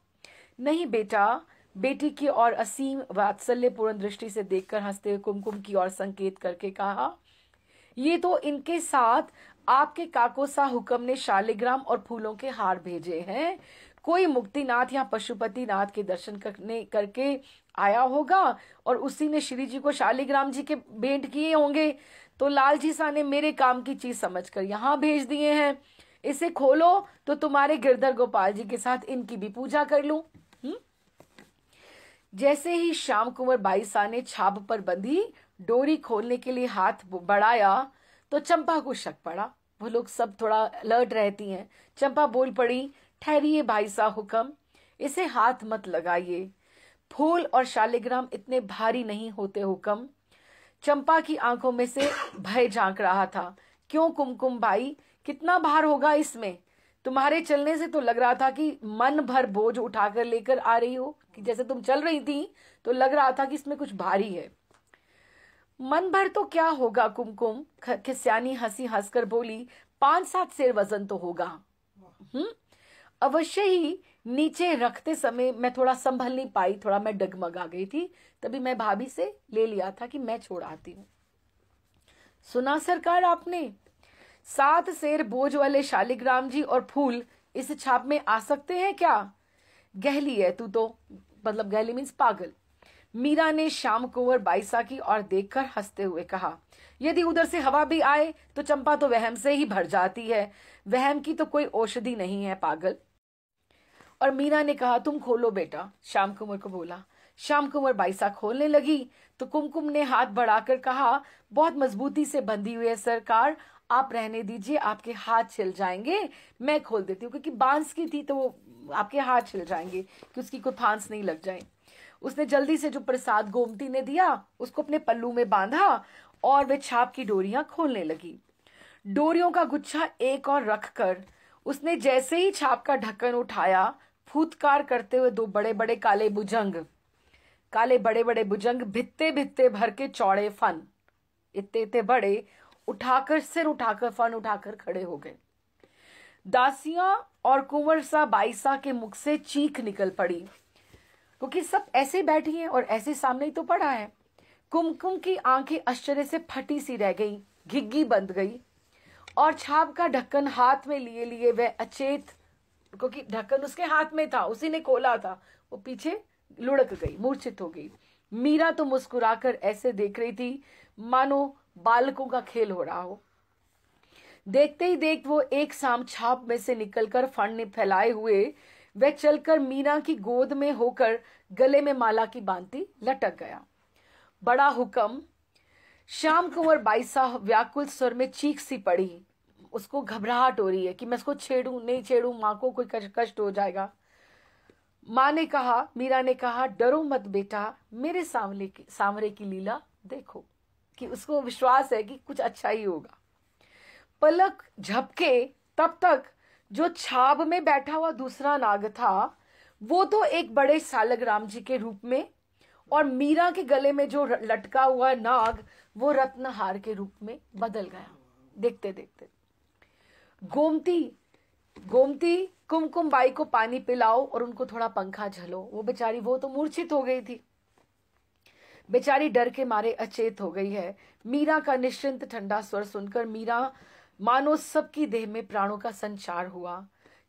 नहीं बेटा, बेटी की ओर असीम वात्सल्यपूर्ण दृष्टि से देखकर हंसते हुए कुमकुम की ओर संकेत करके कहा, ये तो इनके साथ आपके काको सा हुक्म ने शालिग्राम और फूलों के हार भेजे हैं। कोई मुक्तिनाथ या पशुपतिनाथ के दर्शन करके आया होगा और उसी ने श्री जी को शालिग्राम जी के भेंट किए होंगे, तो लालजी सा ने मेरे काम की चीज समझकर यहाँ भेज दिए हैं। इसे खोलो तो तुम्हारे गिरधर गोपाल जी के साथ इनकी भी पूजा कर लूं। जैसे ही श्याम कुंवर बाईसा ने छाप पर बंधी डोरी खोलने के लिए हाथ बढ़ाया तो चंपा को शक पड़ा। वो लोग सब थोड़ा अलर्ट रहती हैं। चंपा बोल पड़ी, ठहरिए भाईसा हुक्म, इसे हाथ मत लगाइए, फूल और शालिग्राम इतने भारी नहीं होते हुक्म। चंपा की आंखों में से भय झांक रहा था। क्यों कुमकुम भाई, कितना भार होगा इसमें? तुम्हारे चलने से तो लग रहा था कि मन भर बोझ उठाकर लेकर आ रही हो, कि जैसे तुम चल रही थी तो लग रहा था कि इसमें कुछ भारी है। मन भर तो क्या होगा कुमकुम, खिस्यानी हंसी हंसकर बोली, 5-7 सेर वजन तो होगा। अवश्य ही नीचे रखते समय मैं थोड़ा संभल नहीं पाई, थोड़ा मैं डगमगा गई थी। तभी मैं भाभी से ले लिया था कि मैं छोड़ आती हूँ। सुना सरकार आपने, 7 सेर बोझ वाले शालिग्राम जी और फूल इस छाप में आ सकते हैं क्या? गहली है तू तो, मतलब गहली मीन्स पागल। मीरा ने श्याम कुंवर बाईसा की ओर देखकर हंसते हुए कहा, यदि उधर से हवा भी आए तो चंपा तो वहम से ही भर जाती है। वहम की तो कोई औषधि नहीं है पागल। और मीरा ने कहा, तुम खोलो बेटा, श्याम कुंवर को बोला। श्याम कुंवर बाईसा खोलने लगी तो कुमकुम ने हाथ बढ़ाकर कहा, बहुत मजबूती से बंधी हुई है सरकार, आप रहने दीजिए, आपके हाथ छिल जाएंगे, मैं खोल देती हूँ। क्योंकि बांस की थी तो वो आपके हाथ छिल जाएंगे कि उसकी कोई फांस नहीं लग जाए। उसने जल्दी से जो प्रसाद गोमती ने दिया उसको अपने पल्लू में बांधा और वे छाप की डोरियां खोलने लगी। डोरियों का गुच्छा एक और रखकर उसने जैसे ही छाप का ढक्कन उठाया, फूतकार करते हुए 2 बड़े बड़े काले बड़े बड़े बुजंग भित्ते भित्ते भर के चौड़े फन, इतने इतने बड़े, उठाकर सिर उठाकर फन उठाकर खड़े हो गए। दासियां और कुंवर सा बाईसा के मुख से चीख निकल पड़ी, क्योंकि सब ऐसे बैठी हैं और ऐसे सामने ही तो पड़ा है। कुमकुम की आंखें आश्चर्य से फटी सी रह गई, घिग्गी बंद गई और छाप का ढक्कन हाथ में लिए लिए वह अचेत, क्योंकि ढक्कन उसके हाथ में था, उसी ने खोला था, वो पीछे लुढ़क गई, मूर्छित हो गई। मीरा तो मुस्कुराकर ऐसे देख रही थी मानो बालकों का खेल हो रहा हो। देखते ही देख वो एक साम छाप में से निकलकर फन फैलाए हुए वह चलकर मीरा की गोद में होकर गले में माला की बांति लटक गया। बड़ा हुक्म। श्याम कुंवर बाईसा व्याकुल स्वर में चीख सी पड़ी। उसको घबराहट हो रही है कि मैं इसको छेड़ूं नहीं छेड़ूं, माँ को कोई कष्ट हो जाएगा। माँ ने कहा, मीरा ने कहा, डरो मत बेटा, मेरे सांवरे की लीला देखो, कि उसको विश्वास है कि कुछ अच्छा ही होगा। पलक झपके तब तक जो छाब में बैठा हुआ दूसरा नाग था वो तो एक बड़े सालग्राम जी के रूप में, और मीरा के गले में जो लटका हुआ नाग वो रत्नहार के रूप में बदल गया। देखते देखते गोमती कुमकुम बाई को पानी पिलाओ और उनको थोड़ा पंखा झलो। वो बेचारी, वो तो मूर्छित हो गई थी, बेचारी डर के मारे अचेत हो गई है। मीरा का निश्चिंत ठंडा स्वर सुनकर मीरा मानो सबकी देह में प्राणों का संचार हुआ।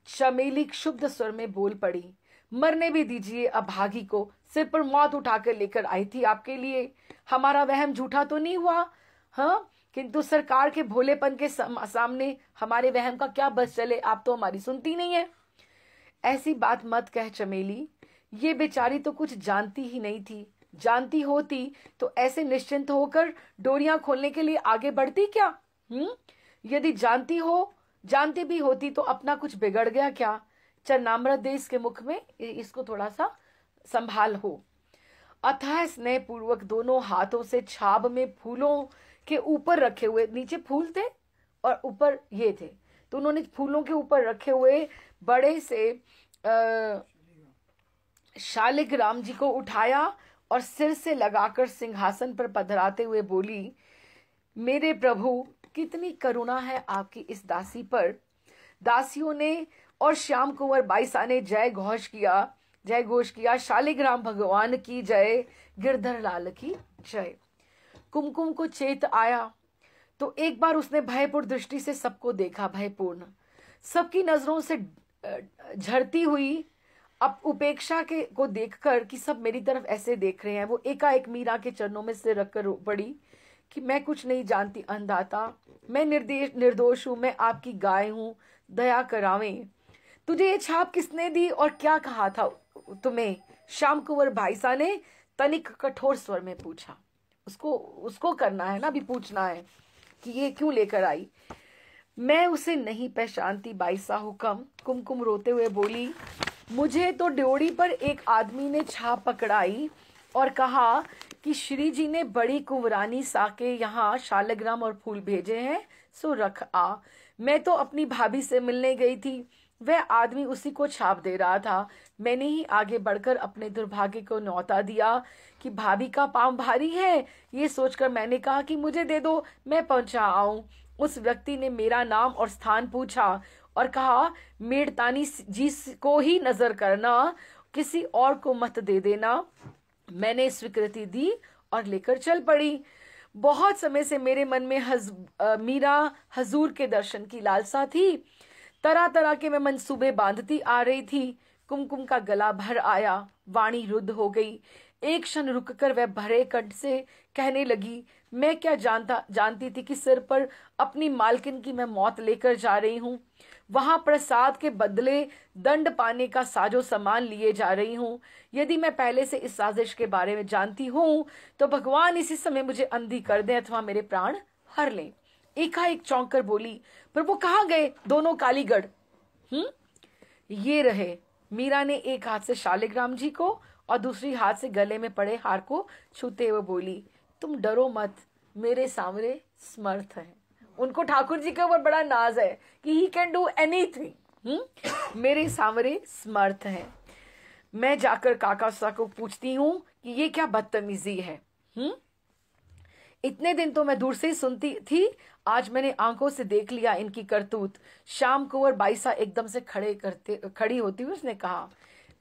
चमेली क्षुब्ध स्वर में बोल पड़ी, मरने भी दीजिए अभागी को, सिर पर मौत उठाकर लेकर आई थी आपके लिए। हमारा वहम झूठा तो नहीं हुआ? हाँ, किंतु सरकार के भोलेपन के सामने हमारे वहम का क्या बस चले, आप तो हमारी सुनती नहीं है। ऐसी बात मत कह चमेली, ये बेचारी तो कुछ जानती ही नहीं थी। जानती होती तो ऐसे निश्चिंत होकर डोरियां खोलने के लिए आगे बढ़ती क्या? यदि जानती भी होती तो अपना कुछ बिगड़ गया क्या? चरनामृत देश के मुख में, इसको थोड़ा सा संभाल हो। अथाह स्नेह पूर्वक दोनों हाथों से छाब में फूलों के ऊपर रखे हुए, नीचे फूल थे और ऊपर ये थे, तो उन्होंने फूलों के ऊपर रखे हुए बड़े से शालिग्राम जी को उठाया और सिर से लगाकर सिंहासन पर पधराते हुए बोली, मेरे प्रभु, कितनी करुणा है आपकी इस दासी पर। दासियों ने और श्याम कुंवर बाईसा ने जय घोष किया, शालिग्राम भगवान की जय, गिरधर लाल की जय। कुमकुम को चेत आया तो एक बार उसने भयपूर्ण दृष्टि से सबको देखा, भयपूर्ण, सबकी नजरों से झरती हुई अब उपेक्षा को देखकर कि सब मेरी तरफ ऐसे देख रहे हैं, वो एकाएक मीरा के चरणों में सिर रखकर रो पड़ी कि मैं कुछ नहीं जानती अंधाता, मैं निर्दोष हूं, मैं आपकी गाय हूं, दया करावें। तुझे ये छाप किसने दी और क्या कहा था तुम्हें? श्याम कुंवर बाईसा ने तनिक कठोर स्वर में पूछा। उसको करना है ना, अभी पूछना है कि ये क्यों लेकर आई। मैं उसे नहीं पहचानती बाईसा हुक्म। कुमकुम रोते हुए बोली, मुझे तो ड्योढ़ी पर एक आदमी ने छाप पकड़ाई और कहा कि श्री जी ने बड़ी कुंवरानी सा के यहाँ शालिग्राम और फूल भेजे हैं, सो रख आ। मैं तो अपनी भाभी से मिलने गई थी, वह आदमी उसी को छाप दे रहा था। मैंने ही आगे बढ़कर अपने दुर्भाग्य को न्योता दिया कि भाभी का पांव भारी है। ये सोचकर मैंने कहा कि मुझे दे दो, मैं पहुंचा आऊं। उस व्यक्ति ने मेरा नाम और स्थान पूछा और कहा, मेड़तानी जी को ही नजर करना, किसी और को मत दे देना। मैंने स्वीकृति दी और लेकर चल पड़ी। बहुत समय से मेरे मन में मीरा हजूर के दर्शन की लालसा थी। तरह तरह के मैं मंसूबे बांधती आ रही थी। कुमकुम का गला भर आया, वाणी रुद्ध हो गई। एक क्षण रुककर वह भरे कंठ से कहने लगी, मैं क्या जानती थी कि सिर पर अपनी मालकिन की मैं मौत लेकर जा रही हूँ। वहां प्रसाद के बदले दंड पाने का साजो सामान लिए जा रही हूँ। यदि मैं पहले से इस साजिश के बारे में जानती हूँ तो भगवान इसी समय मुझे अंधी कर दे अथवा मेरे प्राण हर लें। एकाएक चौंक कर बोली, पर वो कहाँ गए दोनों कालीगढ़? ये रहे। मीरा ने एक हाथ से शालिग्राम जी को और दूसरी हाथ से गले में पड़े हार को छूते हुए बोली, तुम डरो मत, मेरे सामने समर्थ है। उनको ठाकुर जी के ऊपर बड़ा नाज है कि ही कैन डू एनीथिंग। मेरे सामने समर्थ है। मैं जाकर काका सा को पूछती हूँ कि ये क्या बदतमीजी है। इतने दिन तो मैं दूर से ही सुनती थी, आज मैंने आंखों से देख लिया इनकी करतूत। श्याम कुंवर बाईसा एकदम से खड़ी होती हुई उसने कहा,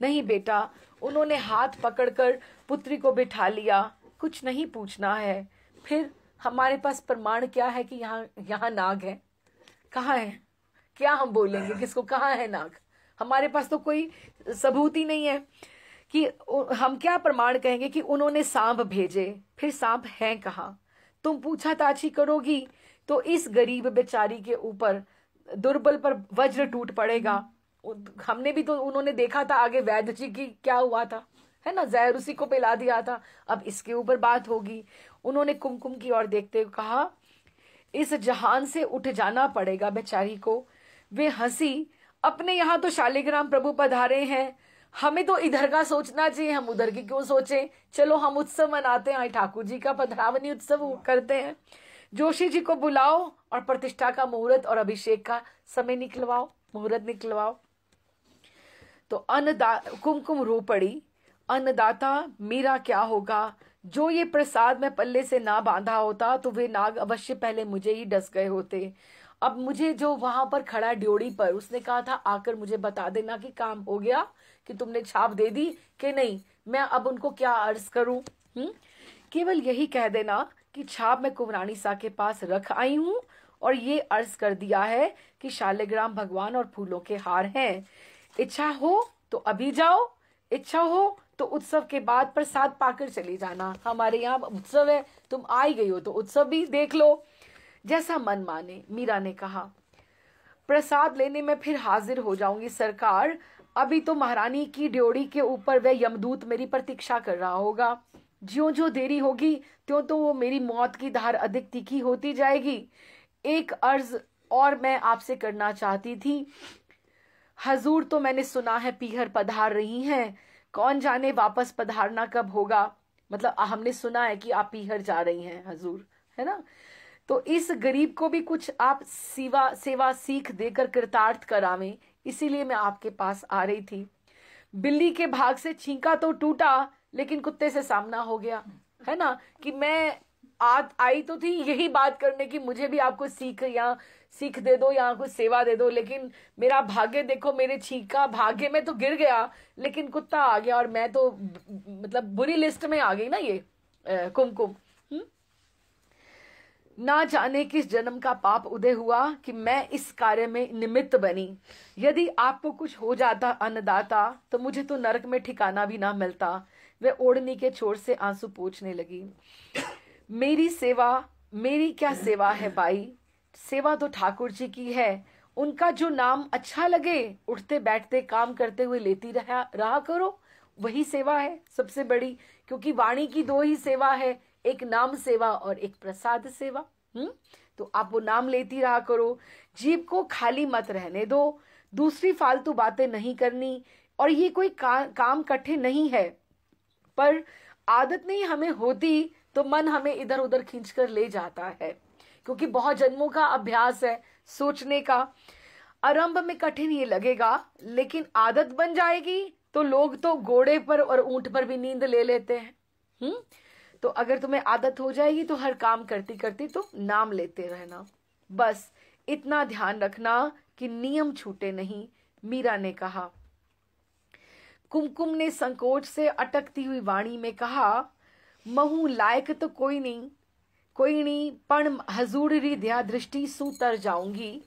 नहीं बेटा। उन्होंने हाथ पकड़कर पुत्री को बिठा लिया। कुछ नहीं पूछना है। फिर हमारे पास प्रमाण क्या है कि यहाँ नाग है? कहाँ है? क्या हम बोलेंगे किसको कहाँ है नाग? हमारे पास तो कोई सबूत ही नहीं है कि हम क्या प्रमाण कहेंगे कि उन्होंने सांप भेजे। फिर सांप है कहाँ? तुम पूछा ताछी करोगी तो इस गरीब बेचारी के ऊपर दुर्बल पर वज्र टूट पड़ेगा। हमने भी तो उन्होंने देखा था आगे वैद्य जी की क्या हुआ था, है ना, जहर उसी को पिला दिया था। अब इसके ऊपर बात होगी। उन्होंने कुमकुम की ओर देखते हुए कहा, इस जहान से उठ जाना पड़ेगा बेचारी को। वे हंसी, अपने यहाँ तो शालिग्राम प्रभु पधारे हैं, हमें तो इधर का सोचना चाहिए, हम उधर की क्यों सोचें। चलो हम उत्सव मनाते हैं, ठाकुर जी का पधरावनी उत्सव करते हैं। जोशी जी को बुलाओ और प्रतिष्ठा का मुहूर्त और अभिषेक का समय मुहूर्त निकलवाओ। तो कुमकुम रो पड़ी, अन्नदाता मेरा क्या होगा? जो ये प्रसाद में पल्ले से ना बांधा होता तो वे नाग अवश्य पहले मुझे ही डस गए होते। अब मुझे जो वहां पर खड़ा ड्योढ़ी पर, उसने कहा था आकर मुझे बता देना कि काम हो गया, कि तुमने छाप दे दी कि नहीं। मैं अब उनको क्या अर्ज करूं? केवल यही कह देना कि छाप मैं कुंवरानी सा के पास रख आई हूं और ये अर्ज कर दिया है कि शालिग्राम भगवान और फूलों के हार हैं। इच्छा हो तो अभी जाओ, इच्छा हो तो उत्सव के बाद प्रसाद पाकर चली जाना। हमारे यहाँ उत्सव है, तुम आई गई हो तो उत्सव भी देख लो, जैसा मन माने। मीरा ने कहा, प्रसाद लेने में फिर हाजिर हो जाऊंगी सरकार। अभी तो महारानी की ड्योढ़ी के ऊपर वह यमदूत मेरी प्रतीक्षा कर रहा होगा। ज्यों ज्यों देरी होगी त्यों तो वो मेरी मौत की धार अधिक तीखी होती जाएगी। एक अर्ज और मैं आपसे करना चाहती थी। हजूर तो मैंने सुना है पीहर पधार रही हैं, कौन जाने वापस पधारना कब होगा। मतलब हमने सुना है कि आप पीहर जा रही हैं हजूर, है ना। तो इस गरीब को भी कुछ आप सेवा सीख देकर कृतार्थ करावें, इसीलिए मैं आपके पास आ रही थी। बिल्ली के भाग से छींका तो टूटा, लेकिन कुत्ते से सामना हो गया, है ना। कि मैं आई तो थी यही बात करने की, मुझे भी आपको सीख दे दो या कुछ सेवा दे दो, लेकिन मेरा भाग्य देखो, मेरे छींका भाग्य में तो गिर गया, लेकिन कुत्ता आ गया और मैं तो मतलब बुरी लिस्ट में आ गई ना ये कुमकुम। ना जाने किस जन्म का पाप उदय हुआ कि मैं इस कार्य में निमित्त बनी। यदि आपको कुछ हो जाता अन्नदाता तो मुझे तो नरक में ठिकाना भी ना मिलता। वह ओढ़नी के छोर से आंसू पोंछने लगी। मेरी क्या सेवा है बाई? सेवा तो ठाकुर जी की है। उनका जो नाम अच्छा लगे उठते बैठते काम करते हुए लेती रहा करो, वही सेवा है सबसे बड़ी। क्योंकि वाणी की दो ही सेवा है, एक नाम सेवा और एक प्रसाद सेवा। तो आप वो नाम लेती रहा करो, जीभ को खाली मत रहने दो, दूसरी फालतू बातें नहीं करनी। और ये कोई काम कठिन नहीं है, पर आदत नहीं हमें होती तो मन हमें इधर उधर खींचकर ले जाता है, क्योंकि बहुत जन्मों का अभ्यास है सोचने का। आरंभ में कठिन ये लगेगा, लेकिन आदत बन जाएगी तो लोग तो घोड़े पर और ऊंट पर भी नींद ले लेते हैं। तो अगर तुम्हें आदत हो जाएगी तो हर काम करती करती तो नाम लेते रहना। बस इतना ध्यान रखना कि नियम छूटे नहीं, मीरा ने कहा। कुमकुम ने संकोच से अटकती हुई वाणी में कहा, महू लायक तो कोई नहीं, पण हजूर री दया दृष्टि सु तर जाऊंगी।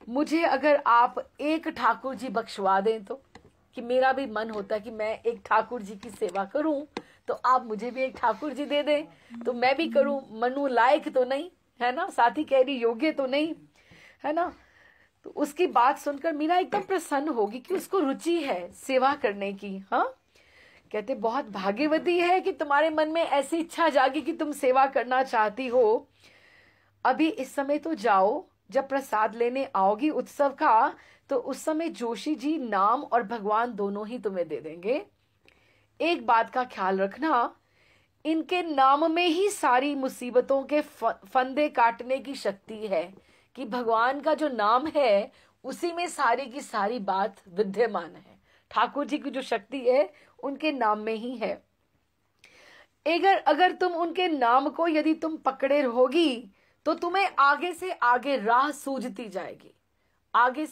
मुझे अगर आप एक ठाकुर जी बख्शवा दें तो, कि मेरा भी मन होता है कि मैं एक ठाकुर जी की सेवा करूं, तो आप मुझे भी एक ठाकुर जी दे दें तो मैं भी करूं। मनु लायक तो नहीं है ना, साथी कह रही योग्य तो नहीं है ना। तो उसकी बात सुनकर मीरा एकदम प्रसन्न होगी कि उसको रुचि है सेवा करने की। हाँ, कहते बहुत भाग्यवती है कि तुम्हारे मन में ऐसी इच्छा जागी कि तुम सेवा करना चाहती हो। अभी इस समय तो जाओ, जब प्रसाद लेने आओगी उत्सव का तो उस समय जोशी जी नाम और भगवान दोनों ही तुम्हें दे देंगे। एक बात का ख्याल रखना, इनके नाम में ही सारी मुसीबतों के फंदे काटने की शक्ति है, कि भगवान का जो नाम है उसी में सारी की सारी बात विद्यमान है। ठाकुर जी की जो शक्ति है उनके नाम में ही है। अगर तुम उनके नाम को यदि तुम पकड़े रहोगी तो तुम्हें आगे से आगे राह सूझती जाएगी, आगे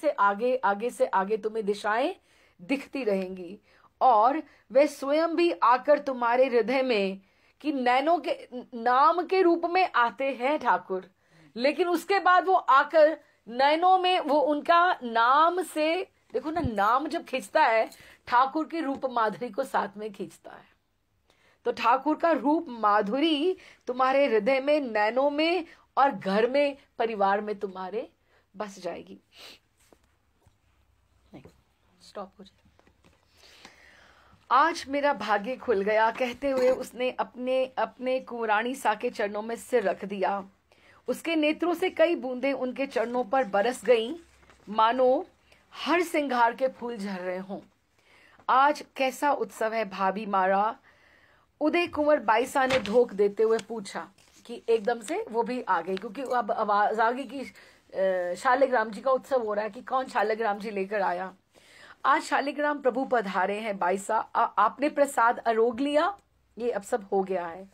से आगे तुम्हें दिशाएं दिखती रहेंगी, और वे स्वयं भी आकर तुम्हारे हृदय में, कि नैनों के नाम के रूप में आते हैं ठाकुर, लेकिन उसके बाद वो आकर नैनों में वो उनका नाम से, देखो ना, नाम जब खींचता है ठाकुर की रूप माधुरी को साथ में खींचता है। तो ठाकुर का रूप माधुरी तुम्हारे हृदय में, नैनों में और घर में, परिवार में तुम्हारे बस जाएगी। नहीं, स्टॉप हो जाए। आज मेरा भाग्य खुल गया, कहते हुए उसने अपने कुंवरानी सा के चरणों में सिर रख दिया। उसके नेत्रों से कई बूंदें उनके चरणों पर बरस गईं, मानो हर सिंगार के फूल झर रहे हों। आज कैसा उत्सव है भाभी मारा, उदय कुंवर बाईसा ने धोख देते हुए पूछा। कि एकदम से वो भी आ गई, क्योंकि अब आवाज आ गई कि शालिग्राम जी का उत्सव हो रहा है, कि कौन शालिग्राम जी लेकर आया। आज शालिग्राम प्रभु पधारे हैं बाईसा, आपने प्रसाद आरोग लिया, ये अब सब हो गया है।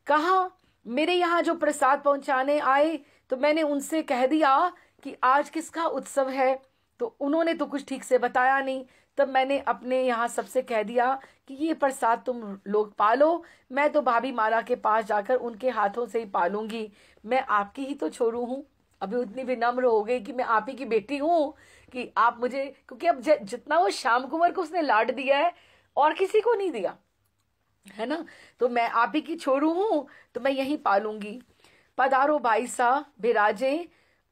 कहा मेरे यहाँ जो प्रसाद पहुंचाने आए तो मैंने उनसे कह दिया कि आज किसका उत्सव है, तो उन्होंने तो कुछ ठीक से बताया नहीं। तब मैंने अपने यहाँ सबसे कह दिया कि ये प्रसाद तुम लोग पालो, मैं तो भाभी माला के पास जाकर उनके हाथों से ही पालूंगी। मैं आपकी ही तो छोरू हूँ, अभी उतनी विनम्र हो गई कि मैं आप ही की बेटी हूँ, कि आप मुझे, क्योंकि अब जितना वो श्याम कुंवर को उसने लाड दिया है और किसी को नहीं दिया है ना, तो मैं आप ही की छोरू हूँ, तो मैं यहीं पालूंगी। पधारो भाई साहब, बिराजे,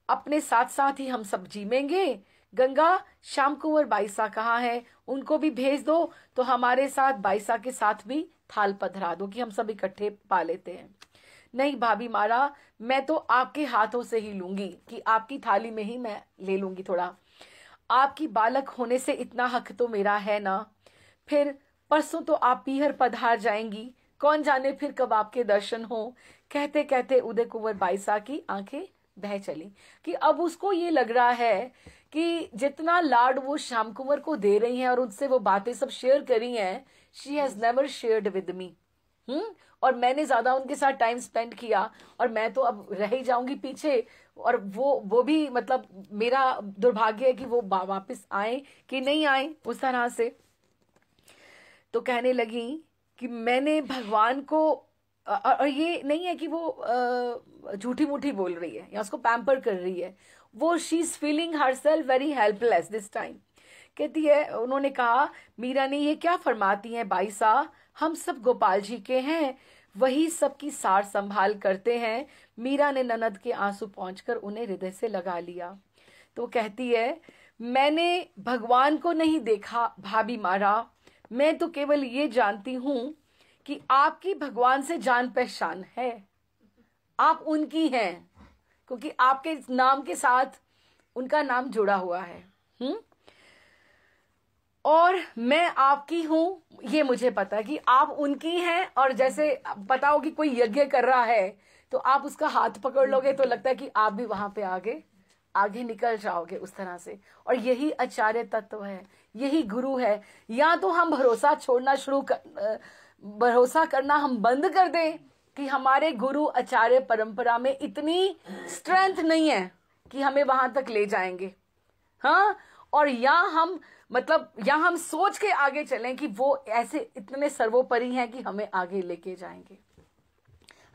अपने साथ साथ ही हम सब जीमेंगे। गंगा, श्याम कुंवर बाईसा कहाँ है, उनको भी भेज दो, तो हमारे साथ बाईसा के साथ भी थाल पधरा दो, कि हम सब इकट्ठे पा लेते हैं। नहीं भाभी मारा, मैं तो आपके हाथों से ही लूंगी, कि आपकी थाली में ही मैं ले लूंगी थोड़ा। आपकी बालक होने से इतना हक तो मेरा है ना। फिर परसों तो आप पीहर पधार जाएंगी, कौन जाने फिर कब आपके दर्शन हो। कहते कहते उदय कुंवर बाईसा की आंखें बह चली, कि अब उसको ये लग रहा है कि जितना लाड वो श्याम कुंवर को दे रही हैं और उनसे वो बातें सब शेयर करी हैं, she has never shared with me. और मैंने ज्यादा उनके साथ टाइम स्पेंड किया, और मैं तो अब रह ही जाऊंगी पीछे, और वो भी मतलब मेरा दुर्भाग्य है कि वो वापस आए कि नहीं आए उस तरह से। तो कहने लगी कि मैंने भगवान को, और ये नहीं है कि वो झूठी मूठी बोल रही है या उसको पैम्पर कर रही है, वो she is feeling herself very helpless this time. कहती है, उन्होंने कहा, मीरा ने ये क्या फरमाती हैं बाईसा, हम सब गोपाल जी के हैं, वही सबकी सार संभाल करते हैं। मीरा ने ननद के आंसू पहुंचकर उन्हें हृदय से लगा लिया। तो कहती है, मैंने भगवान को नहीं देखा भाभी मारा, मैं तो केवल ये जानती हूं कि आपकी भगवान से जान पहचान है, आप उनकी हैं, क्योंकि आपके नाम के साथ उनका नाम जुड़ा हुआ है। और मैं आपकी हूं, ये मुझे पता है कि आप उनकी हैं। और जैसे पता हो कि कोई यज्ञ कर रहा है तो आप उसका हाथ पकड़ लोगे तो लगता है कि आप भी वहां पे आगे आगे निकल जाओगे उस तरह से। और यही आचार्य तत्व है, यही गुरु है। या तो हम भरोसा करना हम बंद कर दें कि हमारे गुरु आचार्य परंपरा में इतनी स्ट्रेंथ नहीं है कि हमें वहां तक ले जाएंगे, हाँ। और या हम सोच के आगे चलें कि वो ऐसे इतने सर्वोपरि हैं कि हमें आगे लेके जाएंगे।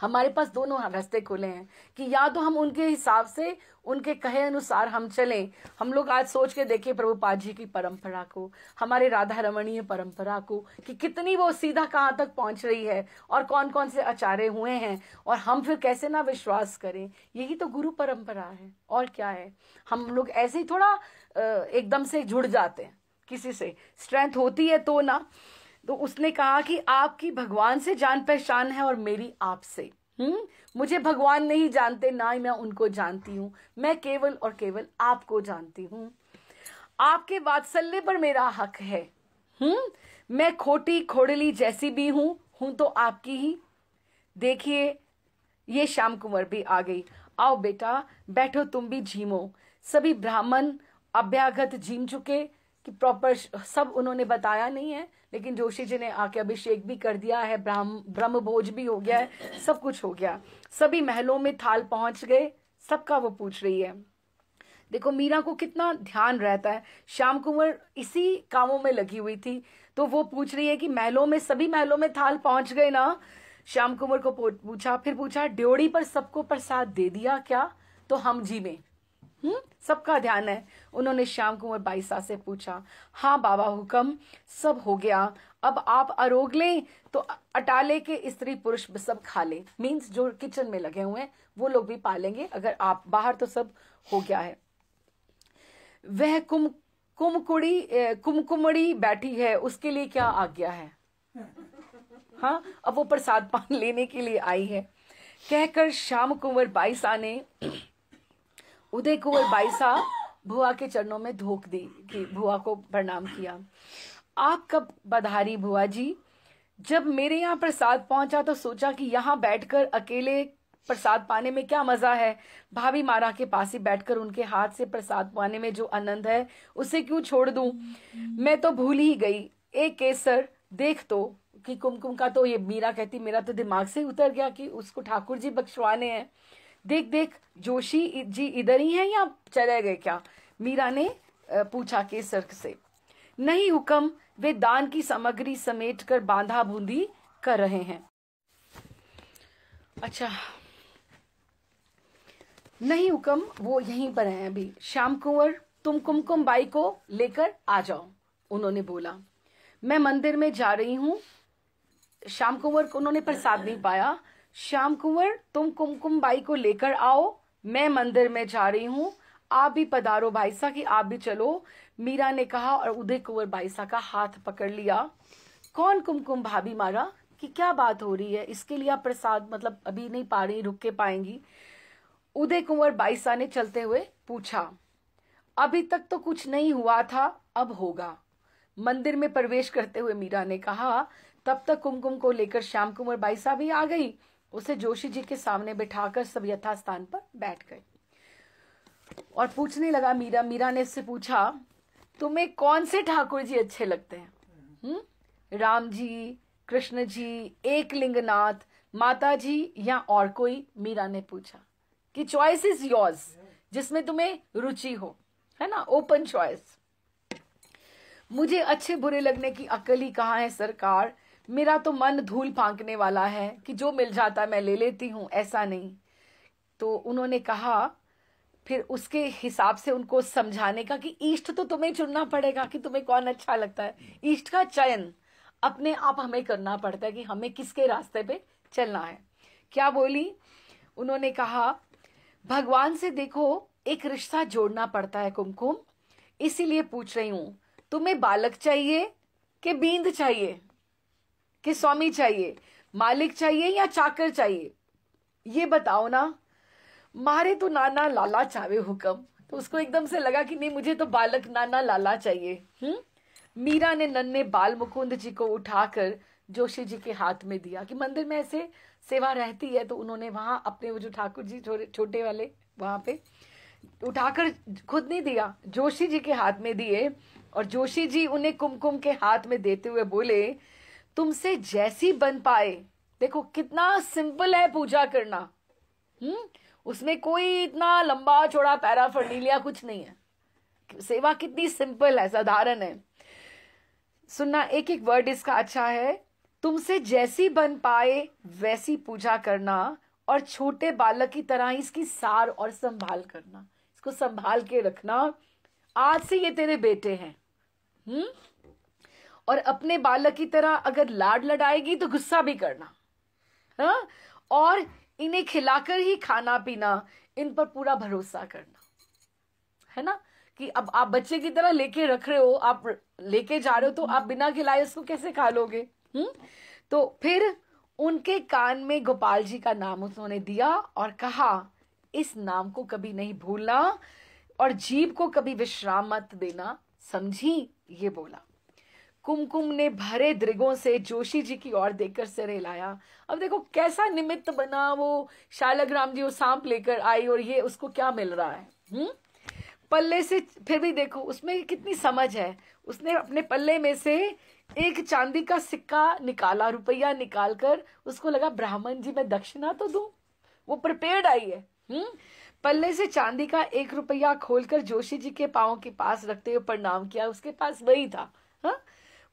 हमारे पास दोनों रास्ते खुले हैं कि या तो हम उनके हिसाब से, उनके कहे अनुसार हम चलें। हम लोग आज सोच के देखें प्रभुपाद जी की परंपरा को, हमारे राधा रमणीय परंपरा को, कि कितनी वो सीधा कहाँ तक पहुंच रही है और कौन कौन से आचार्य हुए हैं, और हम फिर कैसे ना विश्वास करें। यही तो गुरु परंपरा है, और क्या है। हम लोग ऐसे ही थोड़ा एकदम से जुड़ जाते हैं, किसी से स्ट्रेंथ होती है तो ना। तो उसने कहा कि आपकी भगवान से जान पहचान है और मेरी आपसे। मुझे भगवान नहीं जानते, ना ही मैं उनको जानती हूँ, मैं केवल और केवल आपको जानती हूँ। आपके वात्सल्य पर मेरा हक है। मैं खोटी खोड़ली जैसी भी हूं तो आपकी ही। देखिए ये श्याम कुंवर भी आ गई। आओ बेटा बैठो, तुम भी झीमो। सभी ब्राह्मण अभ्यागत झीम चुके कि प्रॉपर सब उन्होंने बताया नहीं है, लेकिन जोशी जी ने आके अभिषेक भी कर दिया है, ब्रह्म भोज भी हो गया है, सब कुछ हो गया। सभी महलों में थाल पहुंच गए, सबका वो पूछ रही है। देखो मीरा को कितना ध्यान रहता है, श्याम कुंवर इसी कामों में लगी हुई थी, तो वो पूछ रही है कि सभी महलों में थाल पहुंच गए ना। श्याम कुंवर को पूछा ड्योढ़ी पर सबको प्रसाद दे दिया क्या, तो हम जी में सबका ध्यान है। उन्होंने श्याम कुंवर बाईसा से पूछा, हाँ बाबा हुक्म, सब हो गया। अब आप आरोग लें तो अटाले के स्त्री पुरुष सब खा लें। मीन्स जो किचन में लगे हुए हैं वो लोग भी पालेंगे, अगर आप बाहर तो सब हो गया है। वह कुमकुमड़ी बैठी है, उसके लिए क्या आज्ञा है। हाँ, अब वो प्रसाद पान लेने के लिए आई है। कहकर श्याम कुंवर बाईसा ने उदय कुंवर बाईसा भुआ के चरणों में धोख दी कि भुआ को प्रणाम किया। आप कब बधारी भुआ जी। जब मेरे यहाँ प्रसाद पहुंचा तो सोचा कि यहाँ बैठकर अकेले प्रसाद पाने में क्या मजा है, भाभी मारा के पास ही बैठकर उनके हाथ से प्रसाद पाने में जो आनंद है उसे क्यों छोड़ दूं। मैं तो भूल ही गई। एक केसर देख तो कि कुमकुम का तो ये मीरा कहती मेरा तो दिमाग से उतर गया कि उसको ठाकुर जी बख्शवाने हैं। देख जोशी जी इधर ही हैं या चले गए क्या, मीरा ने पूछा केसर से। नहीं हुक्म, वे दान की सामग्री समेट कर बांधा बूंदी कर रहे हैं। अच्छा, नहीं हुक्म, वो यहीं पर हैं अभी। श्याम कुंवर तुम कुमकुम बाई को लेकर आ जाओ, उन्होंने बोला। मैं मंदिर में जा रही हूँ। श्याम कुंवर को उन्होंने प्रसाद नहीं पाया। श्याम कुंवर तुम कुमकुम बाई को लेकर आओ, मैं मंदिर में जा रही हूँ, आप भी पधारो बाईसा की आप भी चलो, मीरा ने कहा और उदय कुंवर बाईसा का हाथ पकड़ लिया। कौन कुमकुम भाभी मारा कि क्या बात हो रही है, इसके लिए आप प्रसाद अभी नहीं पा रही, रुक के पाएंगी। उदय कुंवर बाईसा ने चलते हुए पूछा। अभी तक तो कुछ नहीं हुआ था, अब होगा। मंदिर में प्रवेश करते हुए मीरा ने कहा। तब तक कुमकुम को लेकर श्याम कुंवर बाईसा भी आ गई। उसे जोशी जी के सामने बिठाकर सब यथास्थान पर बैठ गए और पूछने लगा। मीरा ने इससे पूछा, तुम्हें कौन से ठाकुर जी अच्छे लगते हैं, राम जी, कृष्ण जी, एक लिंगनाथ, माता जी या और कोई। मीरा ने पूछा कि चॉइस इज योर्स, जिसमें तुम्हें रुचि हो, है ना, ओपन चॉइस। मुझे अच्छे बुरे लगने की अक्ल ही कहाँ है सरकार, मेरा तो मन धूल फांकने वाला है कि जो मिल जाता मैं ले लेती हूँ, ऐसा नहीं। तो उन्होंने कहा फिर उसके हिसाब से उनको समझाने का कि इष्ट तो तुम्हें चुनना पड़ेगा कि तुम्हें कौन अच्छा लगता है। इष्ट का चयन अपने आप हमें करना पड़ता है कि हमें किसके रास्ते पे चलना है। क्या बोली, उन्होंने कहा भगवान से देखो एक रिश्ता जोड़ना पड़ता है कुमकुम, इसीलिए पूछ रही हूं तुम्हें बालक चाहिए कि बींद चाहिए, कि स्वामी चाहिए, मालिक चाहिए या चाकर चाहिए, ये बताओ ना। मारे तो नाना लाला चावे हुक्म। तो उसको एकदम से लगा कि नहीं, मुझे तो बालक नाना लाला चाहिए। मीरा ने नन्हे बाल मुकुंद जी को उठाकर जोशी जी के हाथ में दिया कि मंदिर में ऐसे सेवा रहती है, तो उन्होंने वहां अपने वो जो ठाकुर जी छोटे वाले वहां पे उठाकर खुद नहीं दिया, जोशी जी के हाथ में दिए, और जोशी जी उन्हें कुमकुम के हाथ में देते हुए बोले, तुमसे जैसी बन पाए। देखो कितना सिंपल है पूजा करना। उसमें कोई इतना लंबा चौड़ा पैराफर्नीलिया कुछ नहीं है। सेवा कितनी सिंपल है, साधारण है। सुनना, एक एक वर्ड इसका अच्छा है। तुमसे जैसी बन पाए वैसी पूजा करना, और छोटे बालक की तरह इसकी सार और संभाल करना, इसको संभाल के रखना। आज से ये तेरे बेटे हैं, और अपने बालक की तरह अगर लाड लड़ाएगी तो गुस्सा भी करना, हाँ, और इन्हें खिलाकर ही खाना पीना, इन पर पूरा भरोसा करना, है ना। कि अब आप बच्चे की तरह लेके रख रहे हो, आप लेके जा रहे हो, तो आप बिना खिलाए उसको कैसे खा लोगे। तो फिर उनके कान में गोपाल जी का नाम उन्होंने दिया और कहा, इस नाम को कभी नहीं भूलना और जीभ को कभी विश्राम मत देना, समझी, ये बोला। कुमकुम ने भरे दृगों से जोशी जी की ओर देखकर सिर हिलाया। अब देखो कैसा निमित्त बना, वो शालग्राम जी वो सांप लेकर आई और ये उसको क्या मिल रहा है। पल्ले से फिर भी देखो उसमें कितनी समझ है। उसने अपने पल्ले में से एक चांदी का सिक्का निकाला, रुपया निकालकर उसको लगा ब्राह्मण जी मैं दक्षिणा तो दूं, वो प्रिपेयर्ड आई है। पल्ले से चांदी का 1 रुपया खोलकर जोशी जी के पांव के पास रखते हुए प्रणाम किया। उसके पास वही था। हाँ,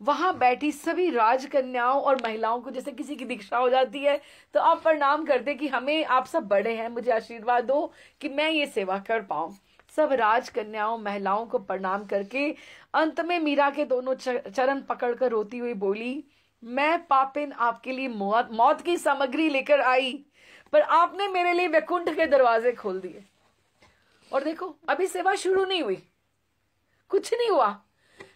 वहां बैठी सभी राजकन्याओं और महिलाओं को जैसे किसी की दीक्षा हो जाती है तो आप प्रणाम करते कि हमें आप सब बड़े हैं, मुझे आशीर्वाद दो कि मैं ये सेवा कर पाऊं। सब राजकन्याओं महिलाओं को प्रणाम करके अंत में मीरा के दोनों चरण पकड़कर रोती हुई बोली, मैं पापिन आपके लिए मौत की सामग्री लेकर आई, पर आपने मेरे लिए वैकुंठ के दरवाजे खोल दिए। और देखो अभी सेवा शुरू नहीं हुई, कुछ नहीं हुआ,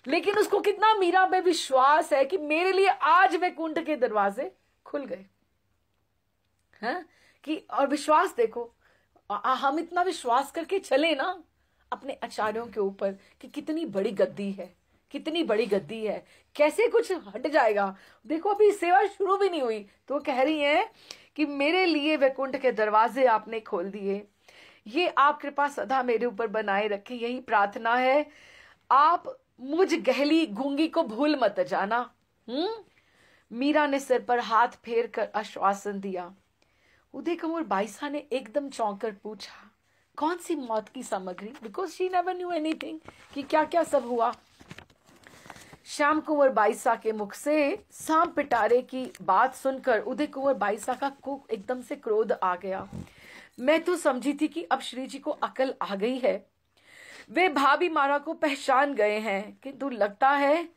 लेकिन उसको कितना मीरा पे विश्वास है कि मेरे लिए आज वैकुंठ के दरवाजे खुल गए हैं। कि और विश्वास देखो, हम इतना विश्वास करके चले ना अपने आचार्यों के ऊपर कि कितनी बड़ी गद्दी है, कितनी बड़ी गद्दी है, कैसे कुछ हट जाएगा। देखो अभी सेवा शुरू भी नहीं हुई तो कह रही है कि मेरे लिए वैकुंठ के दरवाजे आपने खोल दिए, ये आप कृपा सदा मेरे ऊपर बनाए रखे, यही प्रार्थना है। आप मुझ गहली गूंगी को भूल मत जाना। मीरा ने सिर पर हाथ फेर कर आश्वासन दिया। उदय कुंवर बाईसा ने एकदम चौंक कर पूछा, कौन सी मौत की सामग्री, because she never knew anything कि क्या क्या सब हुआ। श्याम कुंवर बाईसा के मुख से सांप पिटारे की बात सुनकर उदय कुंवर बाईसा का को एकदम से क्रोध आ गया। मैं तो समझी थी कि अब श्री जी को अकल आ गई है, वे भाभी मारा को पहचान गए हैं, किंतु लगता है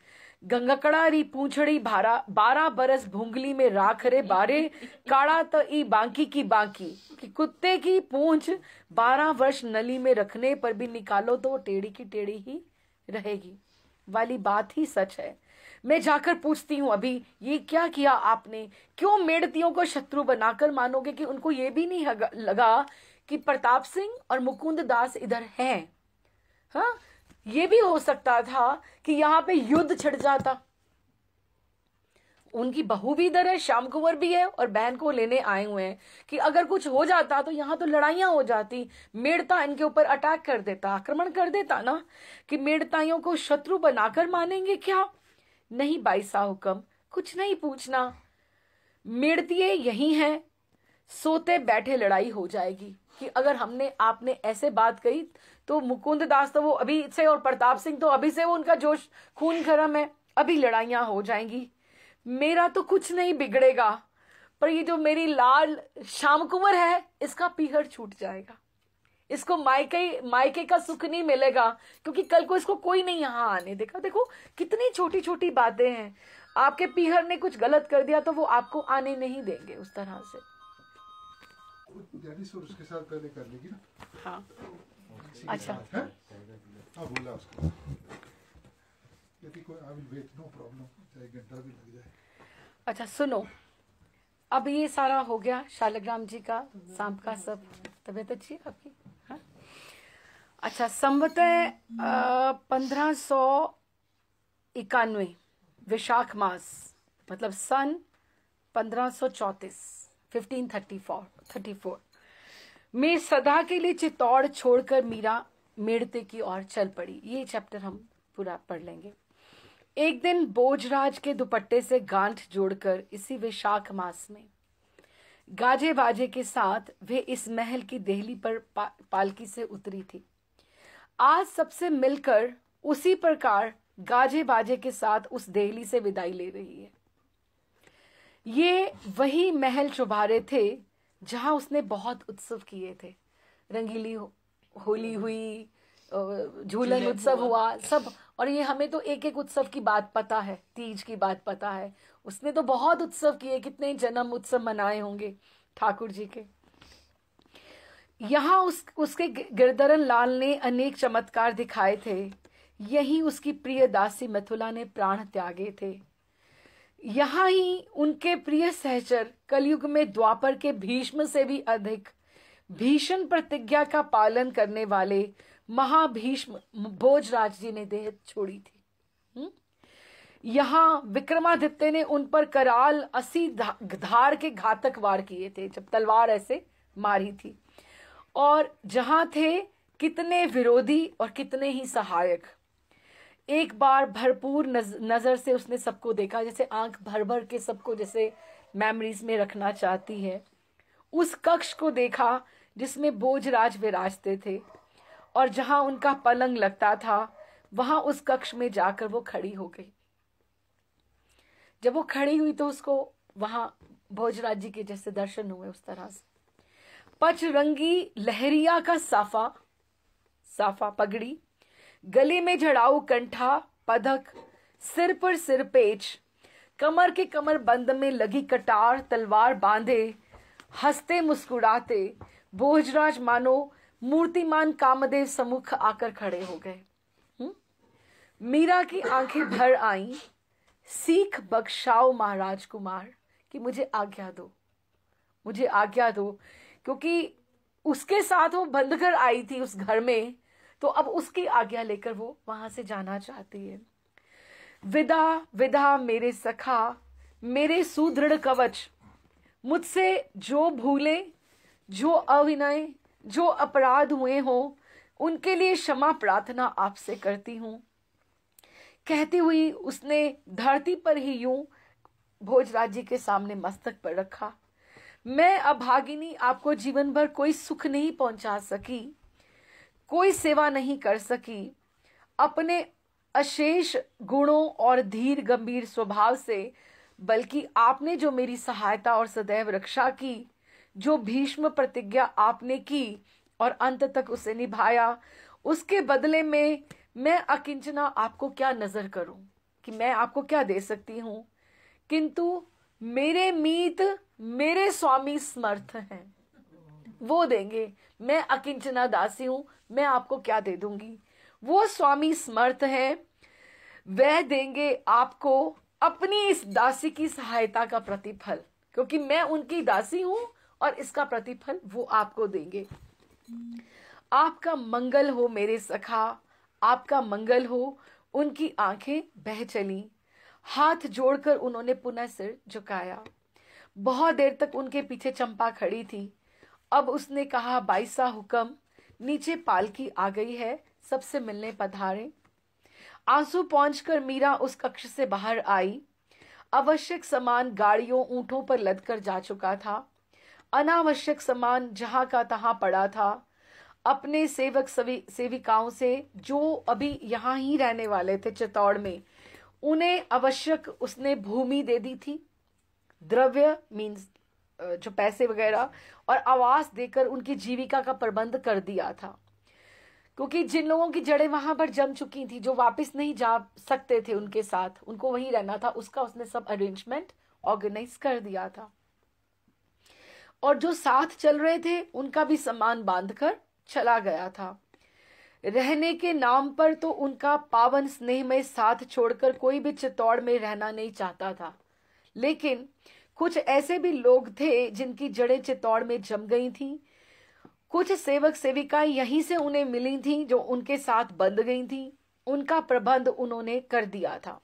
गंगकड़ारी पूंछड़ी 12 बरस भूंगली में राख रे बारे काड़ा तो ई बांकी की बांकी, कि कुत्ते की पूंछ 12 वर्ष नली में रखने पर भी निकालो तो वो टेढ़ी की टेढ़ी ही रहेगी, वाली बात ही सच है। मैं जाकर पूछती हूँ अभी, ये क्या किया आपने, क्यों मेड़तियों को शत्रु बनाकर मानोगे कि उनको ये भी नहीं लगा कि प्रताप सिंह और मुकुंद दास इधर हैं। हाँ, ये भी हो सकता था कि यहाँ पे युद्ध छिड़ जाता, उनकी बहू भी इधर है, श्याम कुंवर भी है और बहन को लेने आए हुए हैं, कि अगर कुछ हो जाता तो यहाँ तो लड़ाइयां हो जाती, मेड़ता इनके ऊपर अटैक कर देता, आक्रमण कर देता ना, कि मेड़ताइयों को शत्रु बनाकर मानेंगे क्या। नहीं बाईसा हुक्म, कुछ नहीं पूछना, मेड़तिए यही हैं, सोते बैठे लड़ाई हो जाएगी। कि अगर हमने आपने ऐसे बात कही तो मुकुंद दास तो वो अभी से, और प्रताप सिंह तो अभी से वो उनका जोश खून गरम है, अभी लड़ाइयां हो जाएंगी, मेरा तो कुछ नहीं बिगड़ेगा, पर ये जो मेरी लाल श्याम कुंवर है इसका पीहर छूट जाएगा, इसको मायके का सुख नहीं मिलेगा, क्योंकि कल को इसको कोई नहीं यहाँ आने देगा। देखो कितनी छोटी छोटी बातें हैं, आपके पीहर ने कुछ गलत कर दिया तो वो आपको आने नहीं देंगे उस तरह से। उसके साथ पहले कर लेगी ना। हाँ अच्छा, हाँ बोला उसको, यदि कोई I will wait, no problem, चाहे घंटा भी लग जाए। अच्छा सुनो, अब ये सारा हो गया शालग्राम जी का, सांप का सब। तबीयत अच्छी है आपकी? हाँ अच्छा, संवत 1591 विशाख मास, मतलब सन 1534 1534 में सदा के लिए चित्तौड़ छोड़कर मीरा मेड़ते की ओर चल पड़ी। ये चैप्टर हम पूरा पढ़ लेंगे। एक दिन भोजराज के दुपट्टे से गांठ जोड़कर इसी वैशाख मास में गाजे बाजे के साथ वे इस महल की देहली पर पालकी से उतरी थी। आज सबसे मिलकर उसी प्रकार गाजे बाजे के साथ उस देहली से विदाई ले रही है। ये वही महल चौबारे थे जहां उसने बहुत उत्सव किए थे। रंगीली होली हुई, झूलन उत्सव हुआ, सब। और ये हमें तो एक एक उत्सव की बात पता है, तीज की बात पता है। उसने तो बहुत उत्सव किए, कितने जन्म उत्सव मनाए होंगे ठाकुर जी के। यहाँ उसके गिरधरन लाल ने अनेक चमत्कार दिखाए थे। यही उसकी प्रिय दासी मिथुला ने प्राण त्यागे थे। यहाँ ही उनके प्रिय सहचर कलयुग में द्वापर के भीष्म से भी अधिक भीषण प्रतिज्ञा का पालन करने वाले महाभीष्म भोजराज जी ने देह छोड़ी थी। यहाँ विक्रमादित्य ने उन पर कराल 80 धार के घातक वार किए थे, जब तलवार ऐसे मारी थी। और जहां थे कितने विरोधी और कितने ही सहायक। एक बार भरपूर नजर से उसने सबको देखा, जैसे आंख भर भर के सबको जैसे मेमोरीज में रखना चाहती है। उस कक्ष को देखा जिसमें भोजराज विराजते थे और जहां उनका पलंग लगता था, वहां उस कक्ष में जाकर वो खड़ी हो गई। जब वो खड़ी हुई तो उसको वहां भोजराज जी के जैसे दर्शन हुए, उस तरह से। पचरंगी लहरिया का साफा पगड़ी, गले में जड़ाऊ कंठा पदक, सिर पर सिरपेच, कमर के कमर बंद में लगी कटार तलवार बांधे, हंसते मुस्कुराते भोजराज मानो मूर्तिमान कामदेव सम्मुख आकर खड़े हो गए। मीरा की आंखें भर आईं। सीख बख्शाओ महाराज कुमार कि मुझे आज्ञा दो, मुझे आज्ञा दो, क्योंकि उसके साथ वो बंद कर आई थी उस घर में, तो अब उसकी आज्ञा लेकर वो वहां से जाना चाहती है। विदा विदा मेरे सखा, मेरे सुदृढ़ कवच, मुझसे जो भूले, जो अविनय, जो अपराध हुए हो, उनके लिए क्षमा प्रार्थना आपसे करती हूं। कहती हुई उसने धरती पर ही यूं भोजराज जी के सामने मस्तक पर रखा। मैं अभागिनी आपको जीवन भर कोई सुख नहीं पहुंचा सकी, कोई सेवा नहीं कर सकी। अपने अशेष गुणों और धीर गंभीर स्वभाव से, बल्कि आपने जो मेरी सहायता और सदैव रक्षा की, जो भीष्म प्रतिज्ञा आपने की और अंत तक उसे निभाया, उसके बदले में मैं अकिंचना आपको क्या नजर करूं, कि मैं आपको क्या दे सकती हूं। किंतु मेरे मीत मेरे स्वामी समर्थ हैं, वो देंगे। मैं अकिंचना दासी हूं, मैं आपको क्या दे दूंगी। वो स्वामी समर्थ हैं, वह देंगे आपको अपनी इस दासी की सहायता का प्रतिफल, क्योंकि मैं उनकी दासी हूं और इसका प्रतिफल वो आपको देंगे। आपका मंगल हो मेरे सखा, आपका मंगल हो। उनकी आंखें बह चली। हाथ जोड़कर उन्होंने पुनः सिर झुकाया। बहुत देर तक उनके पीछे चंपा खड़ी थी। अब उसने कहा, बाईसा हुक्म, नीचे पालकी आ गई है, सबसे मिलने पधारे। आंसू पहुंचकर मीरा उस कक्ष से बाहर आई। आवश्यक सामान गाड़ियों ऊंटों पर लदकर जा चुका था। अनावश्यक सामान जहां का तहां पड़ा था। अपने सेवक सेविकाओं से जो अभी यहाँ ही रहने वाले थे चित्तौड़ में, उन्हें आवश्यक उसने भूमि दे दी थी, द्रव्य मीन्स जो पैसे वगैरह, और आवास देकर उनकी जीविका का प्रबंध कर दिया था। क्योंकि जिन लोगों की जड़ें वहां पर जम चुकी थी, जो वापस नहीं जा सकते थे उनके साथ, उनको वहीं रहना था, उसका उसने सब अरेंजमेंट ऑर्गेनाइज कर दिया था। और जो साथ चल रहे थे उनका भी सामान बांधकर चला गया था। रहने के नाम पर तो उनका पावन स्नेह में साथ छोड़कर कोई भी चित्तौड़ में रहना नहीं चाहता था। लेकिन कुछ ऐसे भी लोग थे जिनकी जड़ें चित्तौड़ में जम गई थीं। कुछ सेवक सेविकाएं यहीं से उन्हें मिली थीं जो उनके साथ बंध गई थीं। उनका प्रबंध उन्होंने कर दिया था।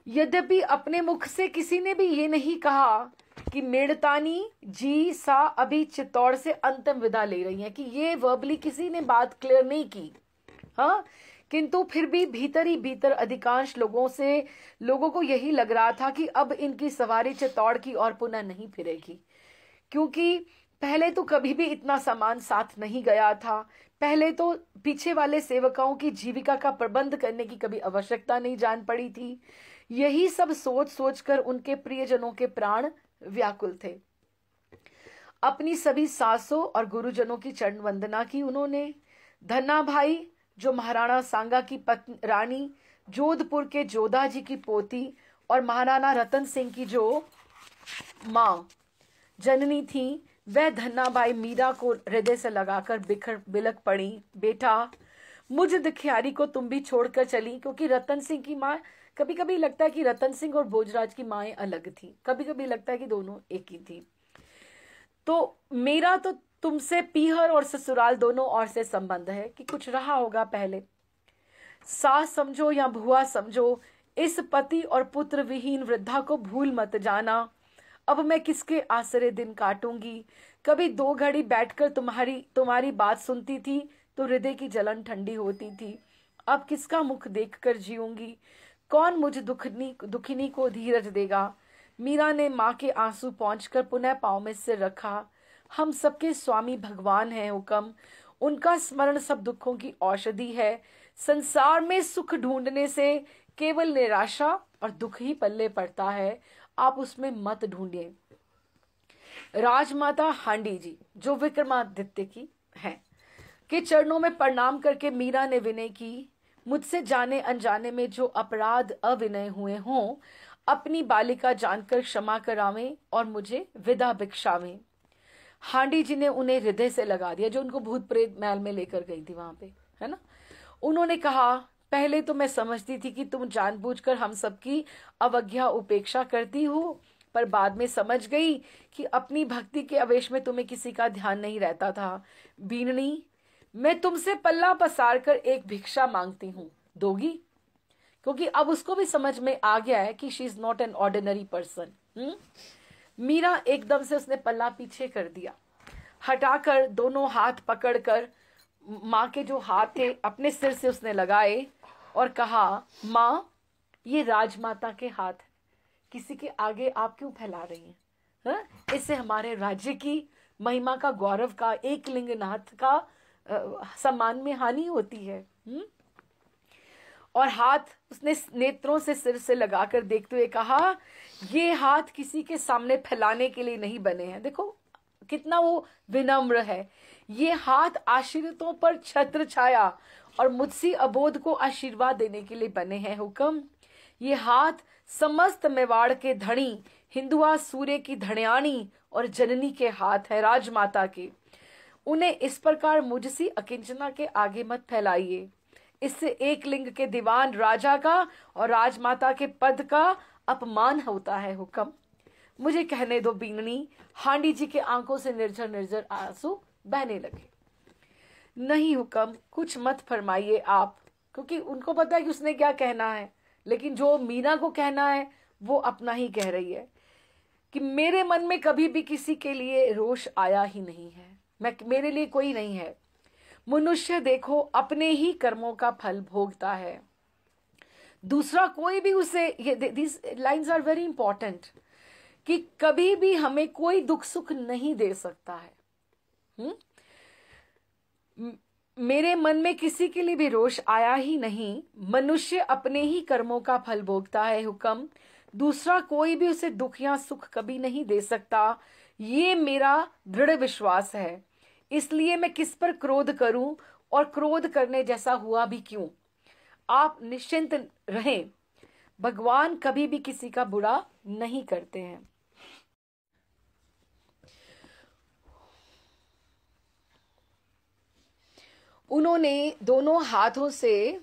यद्यपि अपने मुख से किसी ने भी ये नहीं कहा कि मेड़तानी जी सा अभी चित्तौड़ से अंतिम विदा ले रही हैं, कि ये वर्बली किसी ने बात क्लियर नहीं की, हाँ, किंतु फिर भी भीतर ही भीतर अधिकांश लोगों को यही लग रहा था कि अब इनकी सवारी चित्तौड़ की ओर पुनः नहीं फिरेगी, क्योंकि पहले तो कभी भी इतना सामान साथ नहीं गया था। पहले तो पीछे वाले सेवकाओं की जीविका का प्रबंध करने की कभी आवश्यकता नहीं जान पड़ी थी। यही सब सोच सोचकर उनके प्रियजनों के प्राण व्याकुल थे। अपनी सभी सासों और गुरुजनों की चरण वंदना की उन्होंने। धन्ना भाई जो महाराणा सांगा की पत्नी रानी, जोधपुर के जोधा जी की पोती और महाराणा रतन सिंह की जो मां जननी थी, वह धन्नाबाई मीरा को हृदय से लगाकर बिलख पड़ी, बेटा मुझ दुखियारी को तुम भी छोड़कर चली। क्योंकि रतन सिंह की माँ, कभी कभी लगता है कि रतन सिंह और भोजराज की माएं अलग थी, कभी कभी लगता है कि दोनों एक ही थी। तो मेरा तो तुमसे पीहर और ससुराल दोनों ओर से संबंध है कि कुछ रहा होगा पहले। सास समझो या भुआ समझो, इस पति और पुत्र विहीन वृद्धा को भूल मत जाना। अब मैं किसके आसरे दिन काटूंगी। कभी 2 घड़ी बैठकर तुम्हारी बात सुनती थी तो हृदय की जलन ठंडी होती थी। अब किसका मुख देखकर जीऊंगी। कौन मुझ दुखिनी को धीरज देगा। मीरा ने माँ के आंसू पहुंचकर पुनः पांव में सिर रखा। हम सबके स्वामी भगवान हैं हुक्म, उनका स्मरण सब दुखों की औषधि है। संसार में सुख ढूंढने से केवल निराशा और दुख ही पल्ले पड़ता है, आप उसमें मत ढूंढिए। राजमाता हांडी जी जो विक्रमादित्य की हैं, के चरणों में प्रणाम करके मीरा ने विनय की, मुझसे जाने अनजाने में जो अपराध अविनय हुए हों, अपनी बालिका जानकर क्षमा करावें और मुझे विदा भिक्षावें। हांडी जी ने उन्हें हृदय से लगा दिया, जो उनको भूत प्रेत महल में लेकर गई थी वहां पे, है ना। उन्होंने कहा, पहले तो मैं समझती थी कि तुम जानबूझकर हम सबकी अवज्ञा उपेक्षा करती हो, पर बाद में समझ गई कि अपनी भक्ति के आवेश में तुम्हें किसी का ध्यान नहीं रहता था। बीननी, मैं तुमसे पल्ला पसार कर एक भिक्षा मांगती हूँ, दोगी? क्योंकि अब उसको भी समझ में आ गया है कि she is not an ordinary person. Meera एकदम से उसने पल्ला पीछे कर दिया, हटाकर दोनों हाथ पकड़कर माँ के जो हाथ थे अपने सिर से उसने लगाए और कहा, माँ ये राजमाता के हाथ है, किसी के आगे आप क्यों फैला रही हैं? हाँ? इससे हमारे राज्य की महिमा का, गौरव का, एक लिंगनाथ का सम्मान में हानि होती है। और हाथ उसने नेत्रों से सिर से लगाकर देखते हुए कहा, ये हाथ किसी के सामने फैलाने के लिए नहीं बने हैं। देखो कितना वो विनम्र है। ये हाथ आश्रितों पर छत्र छाया और मुझसे अबोध को आशीर्वाद देने के लिए बने हैं हुक्म। ये हाथ समस्त मेवाड़ के धनी, हिंदुआ सूर्य की धन्याणी और जननी के हाथ है, राजमाता के। उन्हें इस प्रकार मुझसे अकिंचना के आगे मत फैलाइए, इससे एक लिंग के दीवान राजा का और राजमाता के पद का अपमान होता है हुक्म। मुझे कहने दो बीननी। हांडी जी के आंखों से निर्जर निर्जर आंसू बहने लगे। नहीं हुक्म, कुछ मत फरमाइए आप, क्योंकि उनको पता है कि उसने क्या कहना है, लेकिन जो मीना को कहना है वो अपना ही कह रही है कि मेरे मन में कभी भी किसी के लिए रोष आया ही नहीं है, मेरे लिए कोई नहीं है। मनुष्य देखो अपने ही कर्मों का फल भोगता है, दूसरा कोई भी उसे, this lines are very important, कि कभी भी हमें कोई दुख सुख नहीं दे सकता है। मेरे मन में किसी के लिए भी रोष आया ही नहीं। मनुष्य अपने ही कर्मों का फल भोगता है हुक्म, दूसरा कोई भी उसे दुख या सुख कभी नहीं दे सकता। ये मेरा दृढ़ विश्वास है। इसलिए मैं किस पर क्रोध करूं, और क्रोध करने जैसा हुआ भी क्यों। आप निश्चिंत रहें, भगवान कभी भी किसी का बुरा नहीं करते हैं। उन्होंने दोनों हाथों से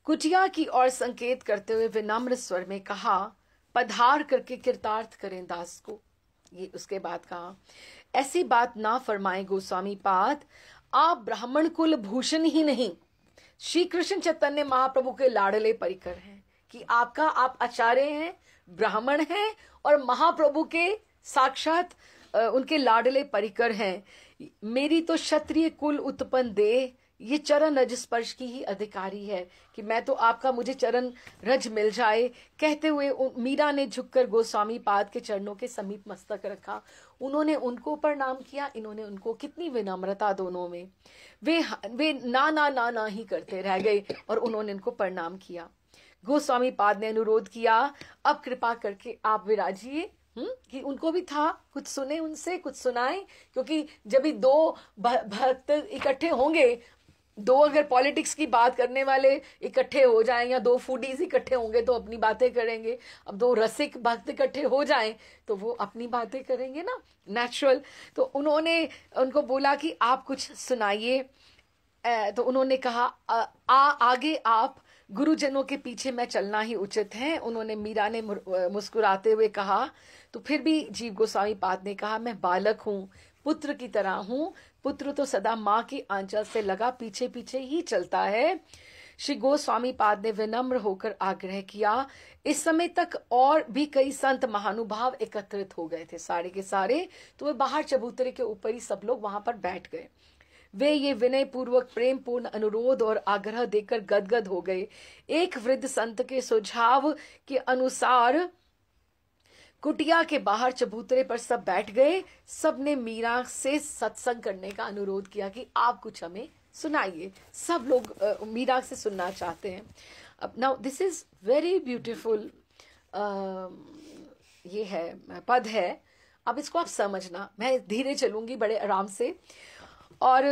कुटिया की ओर संकेत करते हुए विनम्र स्वर में कहा, पधार करके कृतार्थ करें दास को। ये उसके बाद कहा, ऐसी बात ना फरमाएं गोस्वामी पाद, आप ब्राह्मण कुल भूषण ही नहीं, श्री कृष्ण चैतन्य महाप्रभु के लाडले परिकर हैं, कि आप आचार्य हैं, ब्राह्मण हैं और महाप्रभु के साक्षात उनके लाडले परिकर हैं। मेरी तो क्षत्रिय कुल उत्पन्न दे, ये चरण रज स्पर्श की ही अधिकारी है कि मैं तो आपका, मुझे चरण रज मिल जाए। कहते हुए मीरा ने झुककर गोस्वामी पाद के चरणों के समीप मस्तक रखा। उन्होंने उनको प्रणाम किया, इन्होंने उनको, कितनी विनम्रता दोनों में। वे ना ना ना ना ही करते रह गए और उन्होंने उनको प्रणाम किया। गोस्वामी पाद ने अनुरोध किया, अब कृपा करके आप विराजिए। कि उनको भी था कुछ सुने उनसे, कुछ सुनाए, क्योंकि जब भी दो भक्त इकट्ठे होंगे, दो अगर पॉलिटिक्स की बात करने वाले इकट्ठे हो जाएं या दो फूडीज इकट्ठे होंगे तो अपनी बातें करेंगे। अब दो रसिक भक्त इकट्ठे हो जाएं तो वो अपनी बातें करेंगे ना, नेचुरल। तो उन्होंने उनको बोला कि आप कुछ सुनाइए। तो उन्होंने कहा आगे आप, गुरुजनों के पीछे मैं चलना ही उचित है। उन्होंने, मीरा ने मुस्कुराते हुए कहा। तो फिर भी जीव गोस्वामी पाद ने कहा, मैं बालक हूँ, पुत्र की तरह हूँ। पुत्र तो सदा माँ की आंचल से लगा पीछे पीछे ही चलता है। श्री गोस्वामी पाद ने विनम्र होकर आग्रह किया। इस समय तक और भी कई संत महानुभाव एकत्रित हो गए थे, सारे के सारे। तो वे बाहर चबूतरे के ऊपर ही सब लोग वहां पर बैठ गए। वे ये विनय पूर्वक प्रेम पूर्ण अनुरोध और आग्रह देकर गदगद हो गए। एक वृद्ध संत के सुझाव के अनुसार कुटिया के बाहर चबूतरे पर सब बैठ गए। सबने मीरा से सत्संग करने का अनुरोध किया कि आप कुछ हमें सुनाइए। सब लोग मीरा से सुनना चाहते हैं। अब now this is very beautiful, ये है पद है। अब इसको आप समझना, मैं धीरे चलूंगी बड़े आराम से। और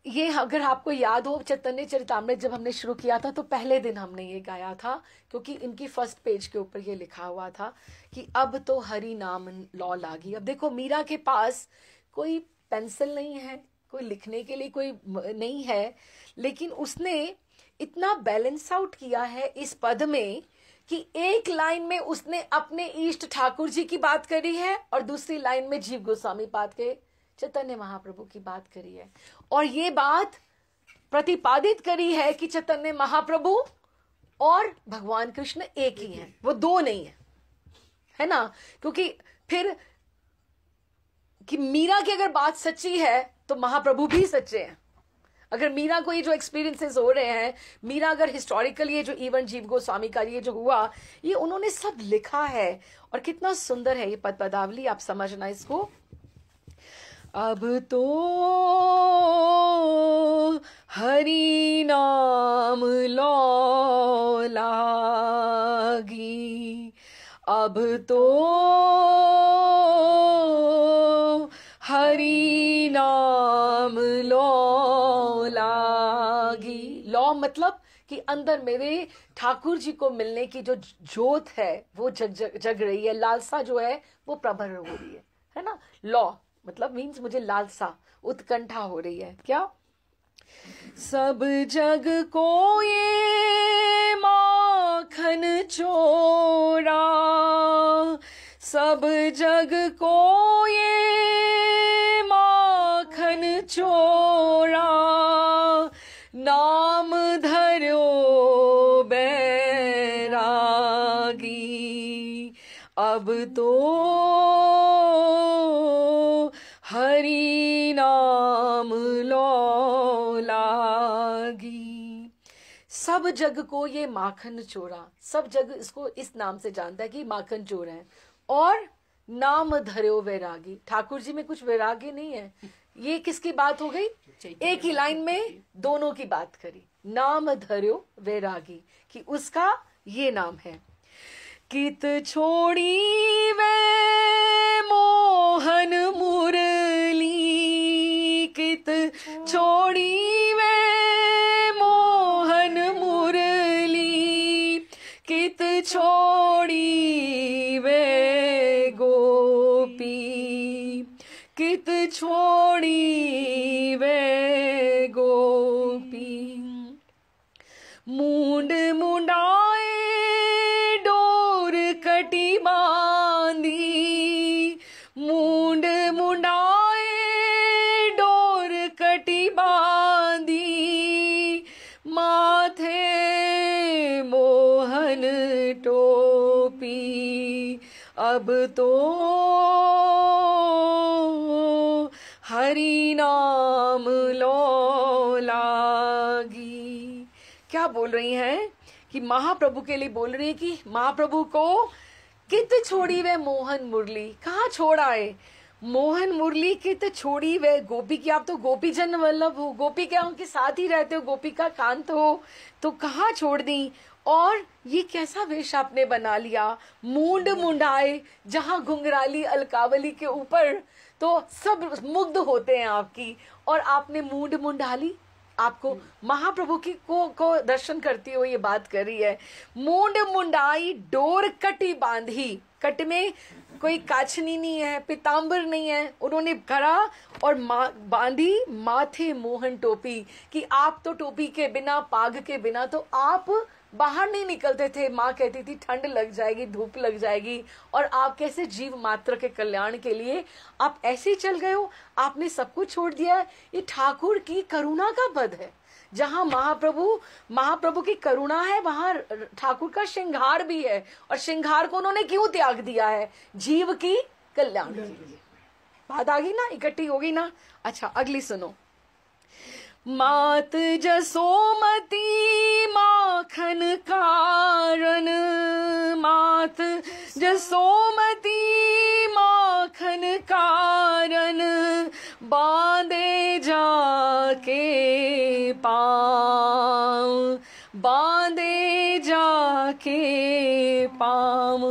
ये अगर आपको याद हो, चैतन्य चरितामृत जब हमने शुरू किया था तो पहले दिन हमने ये गाया था, क्योंकि इनकी फर्स्ट पेज के ऊपर ये लिखा हुआ था कि अब तो हरि नाम लौ लागी। अब देखो, मीरा के पास कोई पेंसिल नहीं है, कोई लिखने के लिए कोई नहीं है, लेकिन उसने इतना बैलेंस आउट किया है इस पद में कि एक लाइन में उसने अपने इष्ट ठाकुर जी की बात करी है और दूसरी लाइन में जीव गोस्वामी पाद के चैतन्य महाप्रभु की बात करी है। और ये बात प्रतिपादित करी है कि चैतन्य महाप्रभु और भगवान कृष्ण एक ही हैं, वो दो नहीं है ना। क्योंकि फिर कि मीरा की अगर बात सच्ची है तो महाप्रभु भी सच्चे हैं। अगर मीरा को ये जो एक्सपीरियंसेस हो रहे हैं, मीरा अगर हिस्टोरिकल ये जो इवेंट जीव गोस्वामी का ये जो हुआ, ये उन्होंने सब लिखा है। और कितना सुंदर है ये पद पदावली, आप समझना इसको। अब तो हरि नाम लौ लागी, अब तो हरि नाम लौ लागी। लौ मतलब कि अंदर मेरे ठाकुर जी को मिलने की जो ज्योत है वो जग रही है, लालसा जो है वो प्रबल हो रही है ना। लौ मतलब मीन्स मुझे लालसा, उत्कंठा हो रही है। क्या सब जग को ये माखन चोरा, सब जग को ये माखन चोरा, नाम धरो बैरागी, अब तो हरि नाम लौ लागी। सब जग को ये माखन चोरा, सब जग इसको इस नाम से जानता है कि माखन चोर है। और नाम धर्यो वैरागी, ठाकुर जी में कुछ वैरागी नहीं है। ये किसकी बात हो गई? एक ही लाइन में दोनों की बात करी। नाम धर्यो वैरागी कि उसका ये नाम है। कित छोड़ी वे मोहन मुरली, कित छोड़ी वे मोहन मुरली, कित छोड़ी वे गोपी, कित छोड़ी वे गोपी। मूंड मुंडाए डोर कटी बांधी, मूंड मुंडाए डोर कटी बांधी, माथे मोहन टोपी, अब तो हरि नाम लो लागी। क्या बोल रही हैं कि महाप्रभु के लिए बोल रही है कि महाप्रभु को कित छोड़ी वे मोहन मुरली। कहाँ छोड़ा है? मोहन मुरली कित छोड़ी वे गोपी की। आप तो गोपी जन वल्लभ हो, गोपी क्या उनके साथ ही रहते हो, गोपी का कांत हो, तो कहाँ छोड़ दी। और ये कैसा वेश आपने बना लिया, मूंड मुंडाए जहां घुंघराली अलकावली के ऊपर, तो सब मुग्ध होते हैं आपकी, और आपने मूंड मुंडाली। आपको महाप्रभु की को दर्शन करती हो ये बात कर रही है। मूंड मुंडाई डोर कटी बांधी। कट में कोई काछनी नहीं है, पीताम्बर नहीं है, उन्होंने करा और बांधी माथे मोहन टोपी। कि आप तो टोपी के बिना, पाग के बिना तो आप बाहर नहीं निकलते थे। माँ कहती थी ठंड लग जाएगी, धूप लग जाएगी, और आप कैसे जीव मात्र के कल्याण के लिए आप ऐसे ही चल गए हो। आपने सब कुछ छोड़ दिया है। ये ठाकुर की करुणा का पद है। जहां महाप्रभु की करुणा है, वहां ठाकुर का श्रृंगार भी है। और श्रृंगार को उन्होंने क्यों त्याग दिया है? जीव की कल्याण के लिए। बात आ गई ना, इकट्ठी हो गई ना। अच्छा, अगली सुनो। मात जसोमती माखन कारण, मात जसोमती माखन कारण, बांधे जाके पाँव, बांधे जाके पाँव।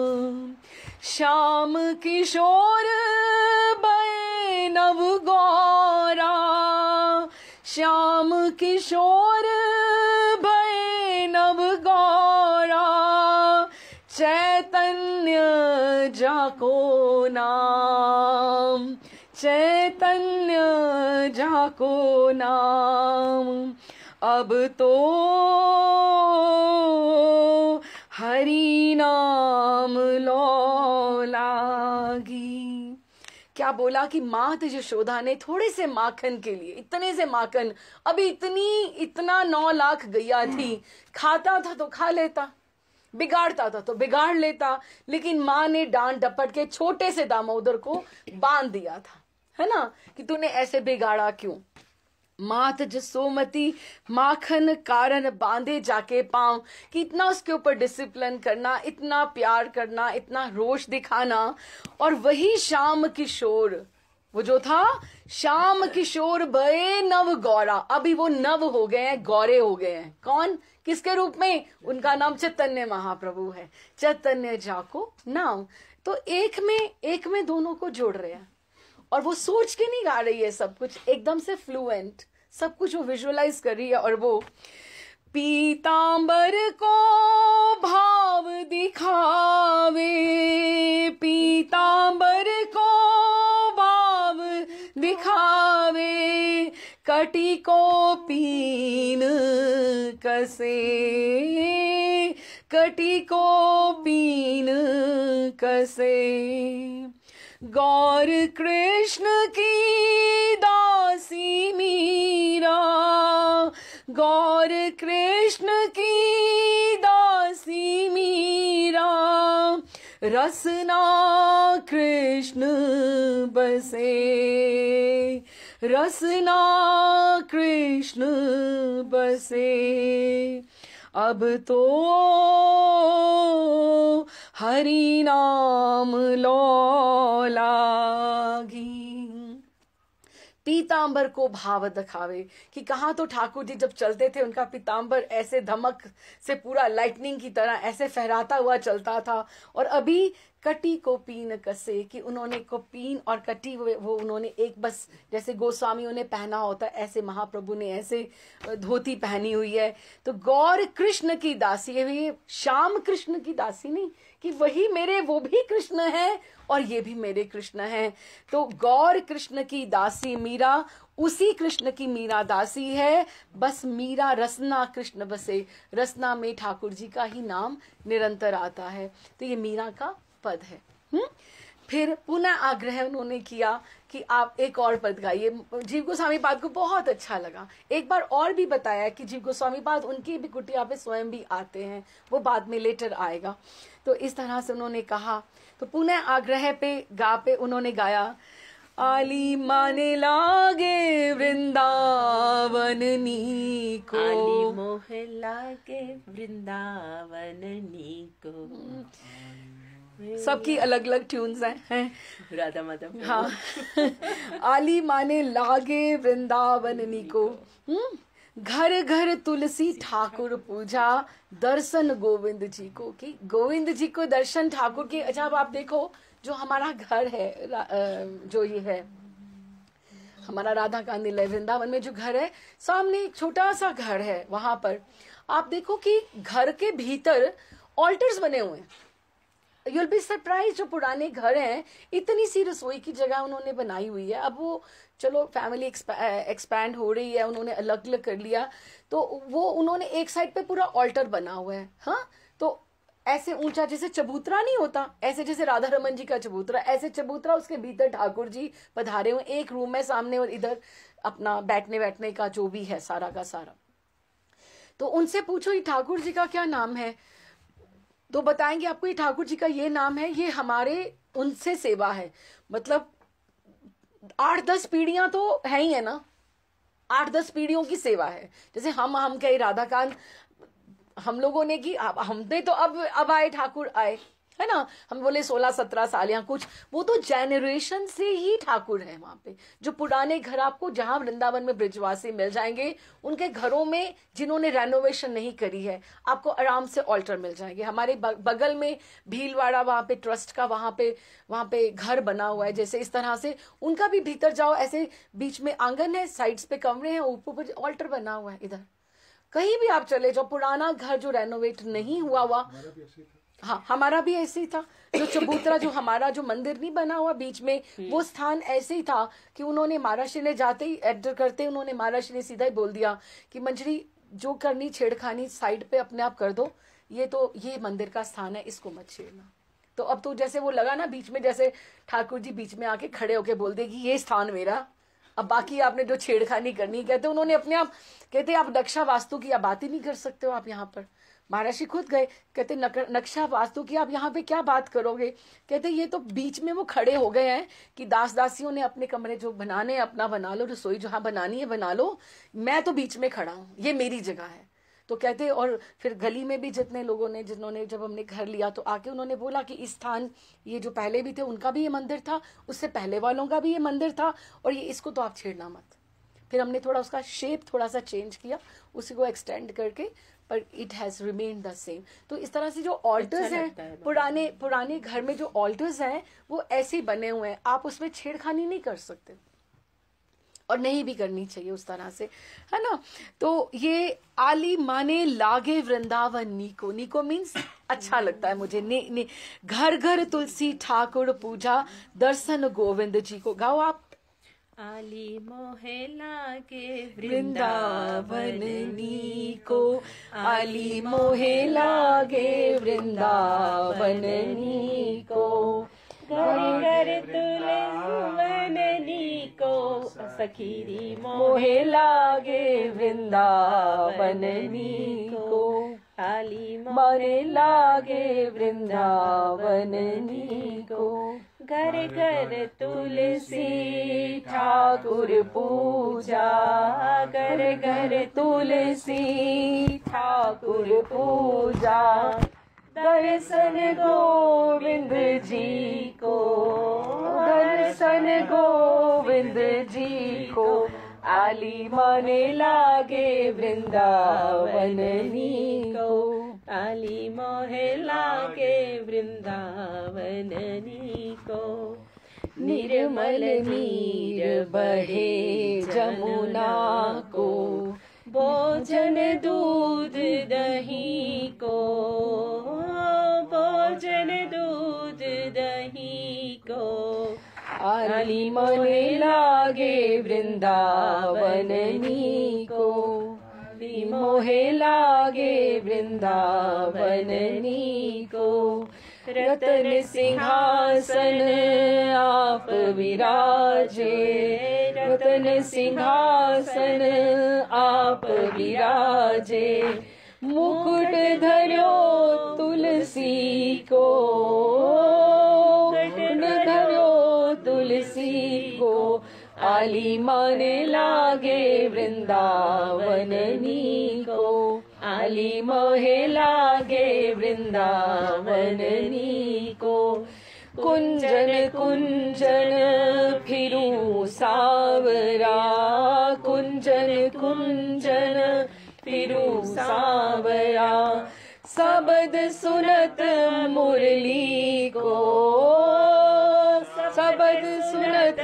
श्याम किशोर बैनव गौरा, श्याम किशोर भैनव गौरा, चैतन्य जाको नाम, चैतन्य जाको नाम। अब तो हरि नाम लो लागी। क्या बोला कि मात यशोदा ने थोड़े से माखन के लिए, इतने से माखन, अभी इतना 9 लाख गैया थी, खाता था तो खा लेता, बिगाड़ता था तो बिगाड़ लेता, लेकिन माँ ने डांट डपट के छोटे से दामोदर को बांध दिया था, है ना, कि तूने ऐसे बिगाड़ा क्यों। मात जसोमती माखन कारण बांधे जाके पाँव, कि इतना उसके ऊपर डिसिप्लिन करना, इतना प्यार करना, इतना रोष दिखाना। और वही श्याम किशोर, वो जो था श्याम किशोर भये नव गौरा, अभी वो नव हो गए हैं, गौरे हो गए हैं। कौन? किसके रूप में? उनका नाम चैतन्य महाप्रभु है। चैतन्य जाको नाम। तो एक में दोनों को जोड़ रहे हैं। और वो सोच के नहीं गा रही है सब कुछ, एकदम से फ्लुएंट सब कुछ वो विजुअलाइज कर रही है। और वो पीतांबर को भाव दिखावे, पीतांबर को भाव दिखावे, कटी को पीन कसे, कटी को पीन कसे। गौर कृष्ण की दासी मीरा, गौर कृष्ण की दासी मीरा, रसना कृष्ण बसे, रसना कृष्ण बसे। अब तो हरि नाम लो लागी। पीतांबर को भाव दिखावे, कि कहाँ तो ठाकुर जी जब चलते थे उनका पीतांबर ऐसे धमक से पूरा लाइटनिंग की तरह ऐसे फहराता हुआ चलता था। और अभी कटी को पीन कसे, कि उन्होंने को पीन और कटी वो उन्होंने एक बस जैसे गोस्वामियों ने पहना होता है, ऐसे महाप्रभु ने ऐसे धोती पहनी हुई है। तो गौर कृष्ण की दासी है, ये श्याम कृष्ण की दासी नहीं, कि वही मेरे, वो भी कृष्ण है और ये भी मेरे कृष्ण हैं। तो गौर कृष्ण की दासी मीरा, उसी कृष्ण की मीरा दासी है। बस मीरा रसना कृष्ण बसे, रसना में ठाकुर जी का ही नाम निरंतर आता है। तो ये मीरा का पद है। फिर पुनः आग्रह उन्होंने किया कि आप एक और पद गाइए। जीव गोस्वामी पाद को बहुत अच्छा लगा। एक बार और भी बताया कि जीव गोस्वामी पाद उनकी भी कुटिया पे स्वयं भी आते हैं, वो बाद में लेटर आएगा। तो इस तरह से उन्होंने कहा। तो पुनः आग्रह पे उन्होंने गाया, आली माने लागे वृंदावन नीको, आली मोह लागे वृंदावन नीको। सबकी अलग अलग ट्यून्स हैं। राधा माधव। हाँ। आली माने लागे वृंदावन नीको, घर घर तुलसी ठाकुर पूजा, दर्शन गोविंद जी को। कि गोविंद जी को दर्शन ठाकुर के। अच्छा, अब आप देखो जो हमारा घर है, जो ये है हमारा राधा कांदी वृंदावन में जो घर है, सामने एक छोटा सा घर है, वहां पर आप देखो कि घर के भीतर ऑल्टर्स बने हुए हैं। यूल बी सरप्राइज, जो पुराने घर हैं इतनी सी रसोई की जगह उन्होंने बनाई हुई है। अब वो चलो फैमिली एक्सपैंड हो रही है, उन्होंने अलग अलग कर लिया, तो वो उन्होंने एक साइड पे पूरा ऑल्टर बना हुआ है। हाँ, तो ऐसे ऊंचा जैसे चबूतरा नहीं होता, ऐसे जैसे राधा रमन जी का चबूतरा, ऐसे चबूतरा, उसके भीतर ठाकुर जी पधारे हुए। एक रूम है सामने और इधर अपना बैठने का जो भी है सारा का सारा। तो उनसे पूछो ये ठाकुर जी का क्या नाम है, तो बताएंगे आपको ये ठाकुर जी का ये नाम है, ये हमारे उनसे सेवा है। मतलब 8-10 पीढ़ियां तो है ही है ना, 8-10 पीढ़ियों की सेवा है। जैसे हम कहे राधाकांत हम लोगों ने की, हमने तो अब आए ठाकुर आए, है ना। हम बोले 16-17 साल या कुछ, वो तो जेनरेशन से ही ठाकुर है वहां पे। जो पुराने घर आपको जहां वृंदावन में ब्रिजवासी मिल जाएंगे, उनके घरों में जिन्होंने रेनोवेशन नहीं करी है, आपको आराम से ऑल्टर मिल जाएंगे। हमारे बगल में भीलवाड़ा, वहां पे ट्रस्ट का वहां पे घर बना हुआ है, जैसे इस तरह से उनका भी भीतर जाओ, ऐसे बीच में आंगन है, साइड्स पे कमरे हैं, ऊपर ऑल्टर बना हुआ है। इधर कहीं भी आप चले जाओ, पुराना घर जो रेनोवेट नहीं हुआ, हाँ हमारा भी ऐसे ही था। जो चबूतरा, जो हमारा जो मंदिर नहीं बना हुआ बीच में, वो स्थान ऐसे ही था कि उन्होंने महाराष्ट्र ने जाते ही एंटर करते, उन्होंने महाराष्ट्र ने सीधा ही बोल दिया कि मंजरी जो करनी छेड़खानी साइड पे अपने आप कर दो, ये मंदिर का स्थान है, इसको मत छेड़ना। तो अब तो जैसे वो लगा ना बीच में, जैसे ठाकुर जी बीच में आके खड़े होके बोल दे कि ये स्थान मेरा, अब बाकी आपने जो छेड़खानी करनी, कहते उन्होंने अपने आप, कहते आप नक्शा वास्तु की आप बात ही नहीं कर सकते हो आप यहाँ पर। महाराज जी खुद गए, कहते नक्शा वास्तु की आप यहाँ पे क्या बात करोगे। कहते ये तो बीच में वो खड़े हो गए हैं कि दास दासियों ने अपने कमरे जो बनाने अपना बना लो, रसोई जहाँ बनानी है बना लो, मैं तो बीच में खड़ा हूँ, ये मेरी जगह है। तो कहते, और फिर गली में भी जितने लोगों ने, जिन्होंने जब हमने घर लिया तो आके उन्होंने बोला कि इस स्थान, ये जो पहले भी थे उनका भी ये मंदिर था, उससे पहले वालों का भी ये मंदिर था, और ये इसको तो आप छेड़ना मत। फिर हमने थोड़ा उसका शेप थोड़ा सा चेंज किया, उसी को एक्सटेंड करके, पर it has remain the same. तो इस तरह से जो ऑल्टर्स हैं, पुराने घर में जो ऑल्टर्स हैं वो ऐसे बने हुए हैं, आप उसमें छेड़खानी नहीं कर सकते और नहीं भी करनी चाहिए उस तरह से, है ना। तो ये आली माने लागे वृंदावन नीको, नीको मीन्स अच्छा लगता है मुझे। घर घर तुलसी ठाकुर पूजा, दर्शन गोविंद जी को। गाओ आप। आली मोहे लागे वृंदावन नीको, आली मोहे लागे वृंदावन नीको, घर घर तुलसी नीको, सखीरी मोहे लागे वृंदावन नीको, आली माने लागे वृंदावन नीको, घर घर तुलसी ठाकुर पूजा, घर घर तुलसी ठाकुर पूजा, दर्शन गोविंद जी को, दर्शन गोविंद जी को, आली माने लागे वृंदावन नीको, आली मोहे लागे वृंदावन नीको, निर्मल नीर बहे जमुना को, भोजन दूध दही को, भोजन दूध दही को, आली माने लागे वृंदावन नीको, मोहे लागे वृंदावन नीको, रतन सिंहासन आप विराजे, रतन सिंहासन आप विराजे, मुकुट धरो तुलसी को, मुकुट धरो तुलसी को, आली माने लागे वृंदावननी को, आली मोहे लागे वृंदावननी को। कुंजन कुंजन फिरूं सावरा, कुंजन कुंजन फिरूं सावरा, सबद सुनत मुरली को, सबद सुनत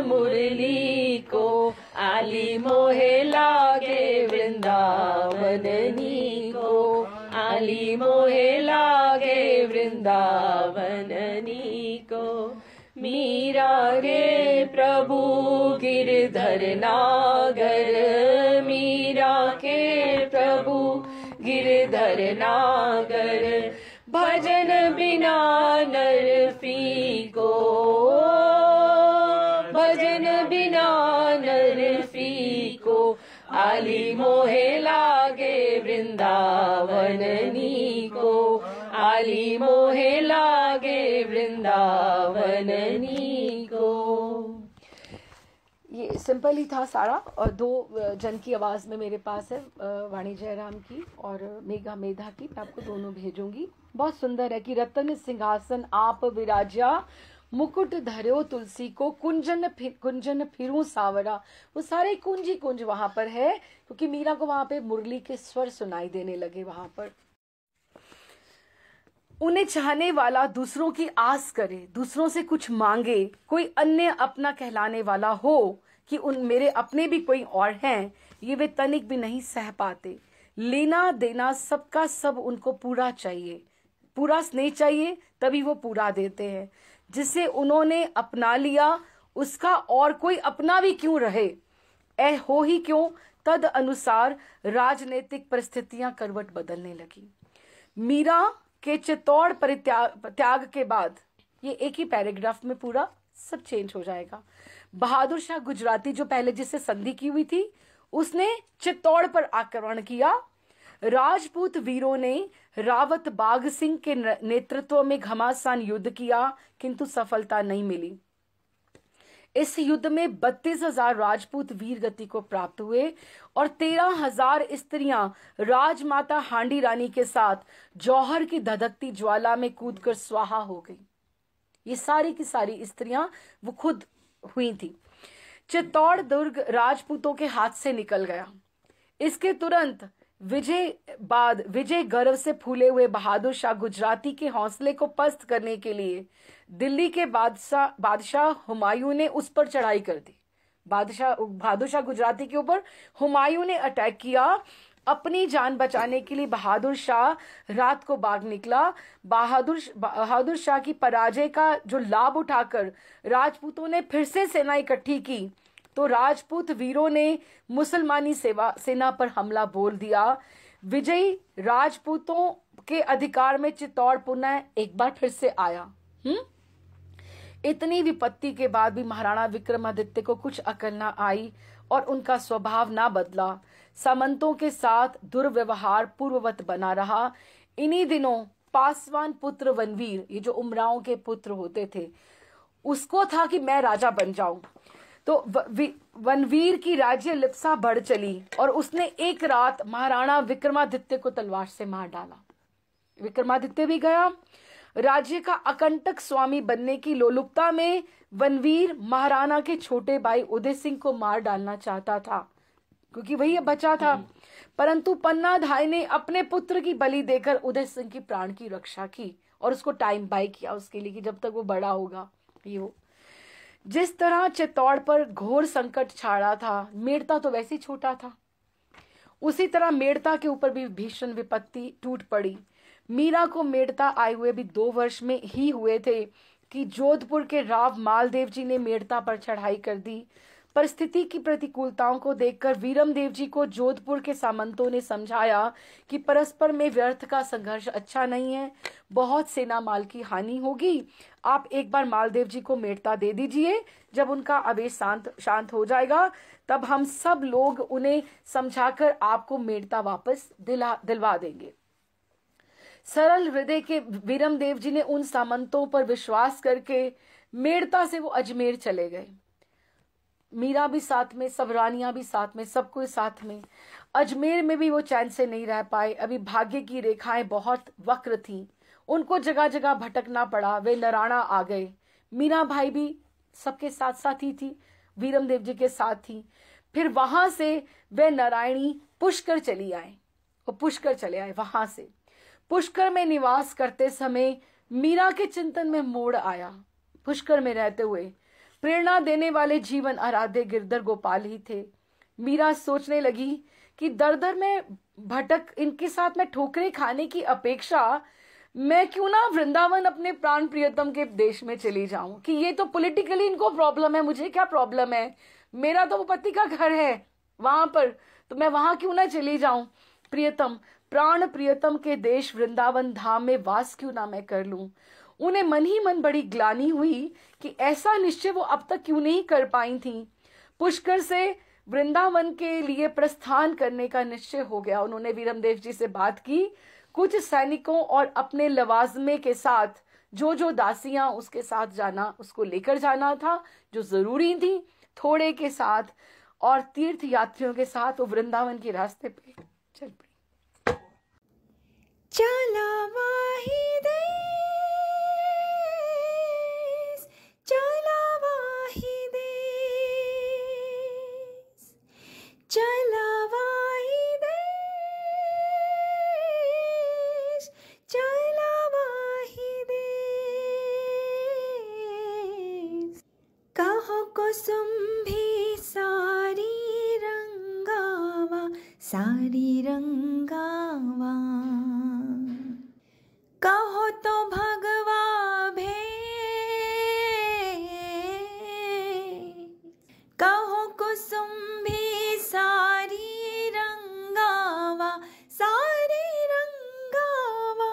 मुरली को, आली मोहे लागे वृंदावननी को, आली मोहे लागे वृंदावननी को। मीरा रे प्रभु गिरधर नागर, मीरा के प्रभु गिरधर नागर, भजन बिना नर फीको, भजन बिना नर फीको, आली मोहे लागे वृंदावननी को, आली मोहे लागे वृंदावननी को। ये सिंपल ही था सारा, और दो जन की आवाज में मेरे पास है, वाणी जयराम की और मेघा मेधा की। मैं आपको दोनों भेजूंगी। बहुत सुंदर है कि रतन सिंहासन आप विराजा, मुकुट धर्यो तुलसी को, कुंजन कुंजन फिरूं सावरा। वो सारे कुंज ही कुंज वहां पर है, क्योंकि मीरा को वहां पे मुरली के स्वर सुनाई देने लगे वहां पर। उन्हें चाहने वाला दूसरों की आस करे, दूसरों से कुछ मांगे, कोई अन्य अपना कहलाने वाला हो कि उन मेरे अपने भी कोई और हैं, ये वे तनिक भी नहीं सह पाते। लेना देना सबका सब उनको पूरा चाहिए, पूरा स्नेह चाहिए, तभी वो पूरा देते हैं। जिसे उन्होंने अपना लिया उसका और कोई अपना भी क्यों रहे, ऐ हो ही क्यों। तद अनुसार राजनीतिक परिस्थितियां करवट बदलने लगी। मीरा के चित्तौड़ परित्याग के बाद, ये एक ही पैराग्राफ में पूरा सब चेंज हो जाएगा। बहादुर शाह गुजराती, जो पहले जिससे संधि की हुई थी, उसने चित्तौड़ पर आक्रमण किया। राजपूत वीरों ने रावत बाघ सिंह के नेतृत्व में घमासान युद्ध किया, किंतु सफलता नहीं मिली। इस युद्ध में 32,000 राजपूत वीर गति को प्राप्त हुए और 13,000 स्त्रियां राजमाता हांडी रानी के साथ जौहर की धधकती ज्वाला में कूदकर स्वाहा हो गई। ये सारी की सारी स्त्रियां वो खुद हुई थी। चित्तौड़ दुर्ग राजपूतों के हाथ से निकल गया। इसके तुरंत विजय गर्व से फूले हुए बहादुर शाह गुजराती के हौसले को पस्त करने के लिए दिल्ली के बादशाह हुमायूं ने उस पर चढ़ाई कर दी। बहादुर शाह गुजराती के ऊपर हुमायूं ने अटैक किया। अपनी जान बचाने के लिए बहादुर शाह रात को भाग निकला। बहादुर शाह की पराजय का जो लाभ उठाकर राजपूतों ने फिर से सेना इकट्ठी की, तो राजपूत वीरों ने मुसलमानी सेना पर हमला बोल दिया। विजयी राजपूतों के अधिकार में चित्तौड़ पुनः एक बार फिर से आया। इतनी विपत्ति के बाद भी महाराणा विक्रमादित्य को कुछ अकल न आई और उनका स्वभाव ना बदला। सामंतों के साथ दुर्व्यवहार पूर्ववत बना रहा। इन्हीं दिनों पासवान पुत्र वनवीर, ये जो उमराव के पुत्र होते थे, उसको था कि मैं राजा बन जाऊं। तो वनवीर की राज्य लिप्सा बढ़ चली और उसने एक रात महाराणा विक्रमादित्य को तलवार से मार डाला। विक्रमादित्य भी गया। राज्य का अकंटक स्वामी बनने की लोलुपता में वनवीर महाराणा के छोटे भाई उदय सिंह को मार डालना चाहता था, क्योंकि वही अब बचा था। परंतु पन्नाधाय ने अपने पुत्र की बलि देकर उदय सिंह की प्राण की रक्षा की और उसको टाइम बाय किया उसके लिए कि जब तक वो बड़ा होगा ये हो। जिस तरह चित्तौड़ पर घोर संकट छाड़ा था, मेड़ता तो वैसे ही छोटा था, उसी तरह मेड़ता के ऊपर भी भीषण विपत्ति टूट पड़ी। मीरा को मेड़ता आए हुए भी 2 वर्ष में ही हुए थे कि जोधपुर के राव मालदेव जी ने मेड़ता पर चढ़ाई कर दी। परिस्थिति की प्रतिकूलताओं को देखकर वीरमदेव जी को जोधपुर के सामंतों ने समझाया कि परस्पर में व्यर्थ का संघर्ष अच्छा नहीं है, बहुत सेना माल की हानि होगी। आप एक बार मालदेव जी को मेड़ता दे दीजिए, जब उनका आवेश शांत हो जाएगा तब हम सब लोग उन्हें समझाकर आपको मेड़ता वापस दिलवा देंगे। सरल हृदय के वीरमदेव जी ने उन सामंतों पर विश्वास करके मेड़ता से वो अजमेर चले गए। मीरा भी साथ में, सब रानियां भी साथ में, सब कोई साथ में। अजमेर में भी वो चैन से नहीं रह पाए। अभी भाग्य की रेखाएं बहुत वक्र थीं, उनको जगह जगह भटकना पड़ा। वे नराणा आ गए। मीरा भाई भी सबके साथ साथ ही थी, वीरमदेव जी के साथ थी। फिर वहां से वे नारायणी पुष्कर चली आए, वो पुष्कर चले आए। वहां से पुष्कर में निवास करते समय मीरा के चिंतन में मोड़ आया। पुष्कर में रहते हुए प्रेरणा देने वाले जीवन आराध्य गिरधर गोपाल ही थे। मीरा सोचने लगी कि दर दर में भटक इनके साथ में ठोकरें खाने की अपेक्षा मैं क्यों ना वृंदावन अपने प्राण प्रियतम के देश में चली जाऊं, कि ये तो पॉलिटिकली इनको प्रॉब्लम है, मुझे क्या प्रॉब्लम है, मेरा तो वो पति का घर है वहां पर, तो मैं वहां क्यों ना चली जाऊं। प्रियतम, प्राण प्रियतम के देश वृंदावन धाम में वास क्यों ना मैं कर लूं। उन्हें मन ही मन बड़ी ग्लानि हुई कि ऐसा निश्चय वो अब तक क्यों नहीं कर पाई थी। पुष्कर से वृंदावन के लिए प्रस्थान करने का निश्चय हो गया। उन्होंने वीरमदेव जी से बात की, कुछ सैनिकों और अपने लवाजमे के साथ जो दासियां उसके साथ जाना, उसको लेकर जाना था, जो जरूरी थी, थोड़े के साथ और तीर्थ यात्रियों के साथ वो वृंदावन के रास्ते पे चल पड़ी। चला वाही देश, चला वाही देश, चला वाही देश, चला वाही देश। कहो कुसुम भी सारी रंगावा, सारी रंगावा। कहो तो भगवा भेष, कहो कुसुम भी सारी रंगावा, सारी रंगावा।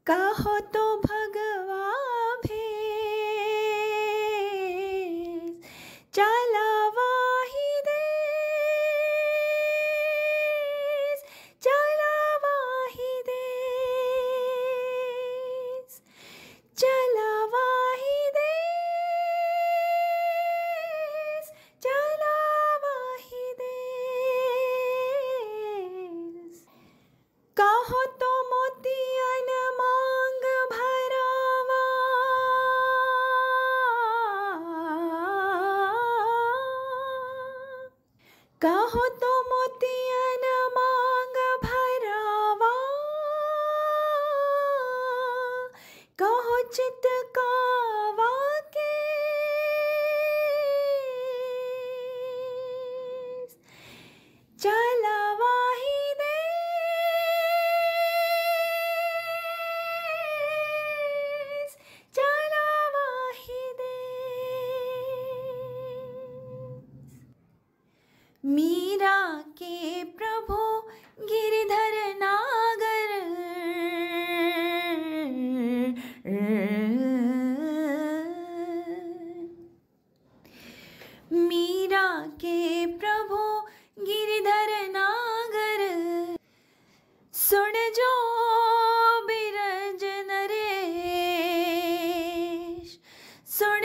कहो तो भगवा भेष, चला वाही देश, चला वाही देश, चला वाही देश, चला वाही देश। कहो तो मोतियन मांग भरावा, कहो तो मोतियन मांग भरावा। कहो चितकावा केस, चला वाही देश, चला वाही देश। मीरा के प्रभु गिरधर नागर, मीरा के प्रभु गिरधर नागर। सुन जो बिरज नरेश, सुन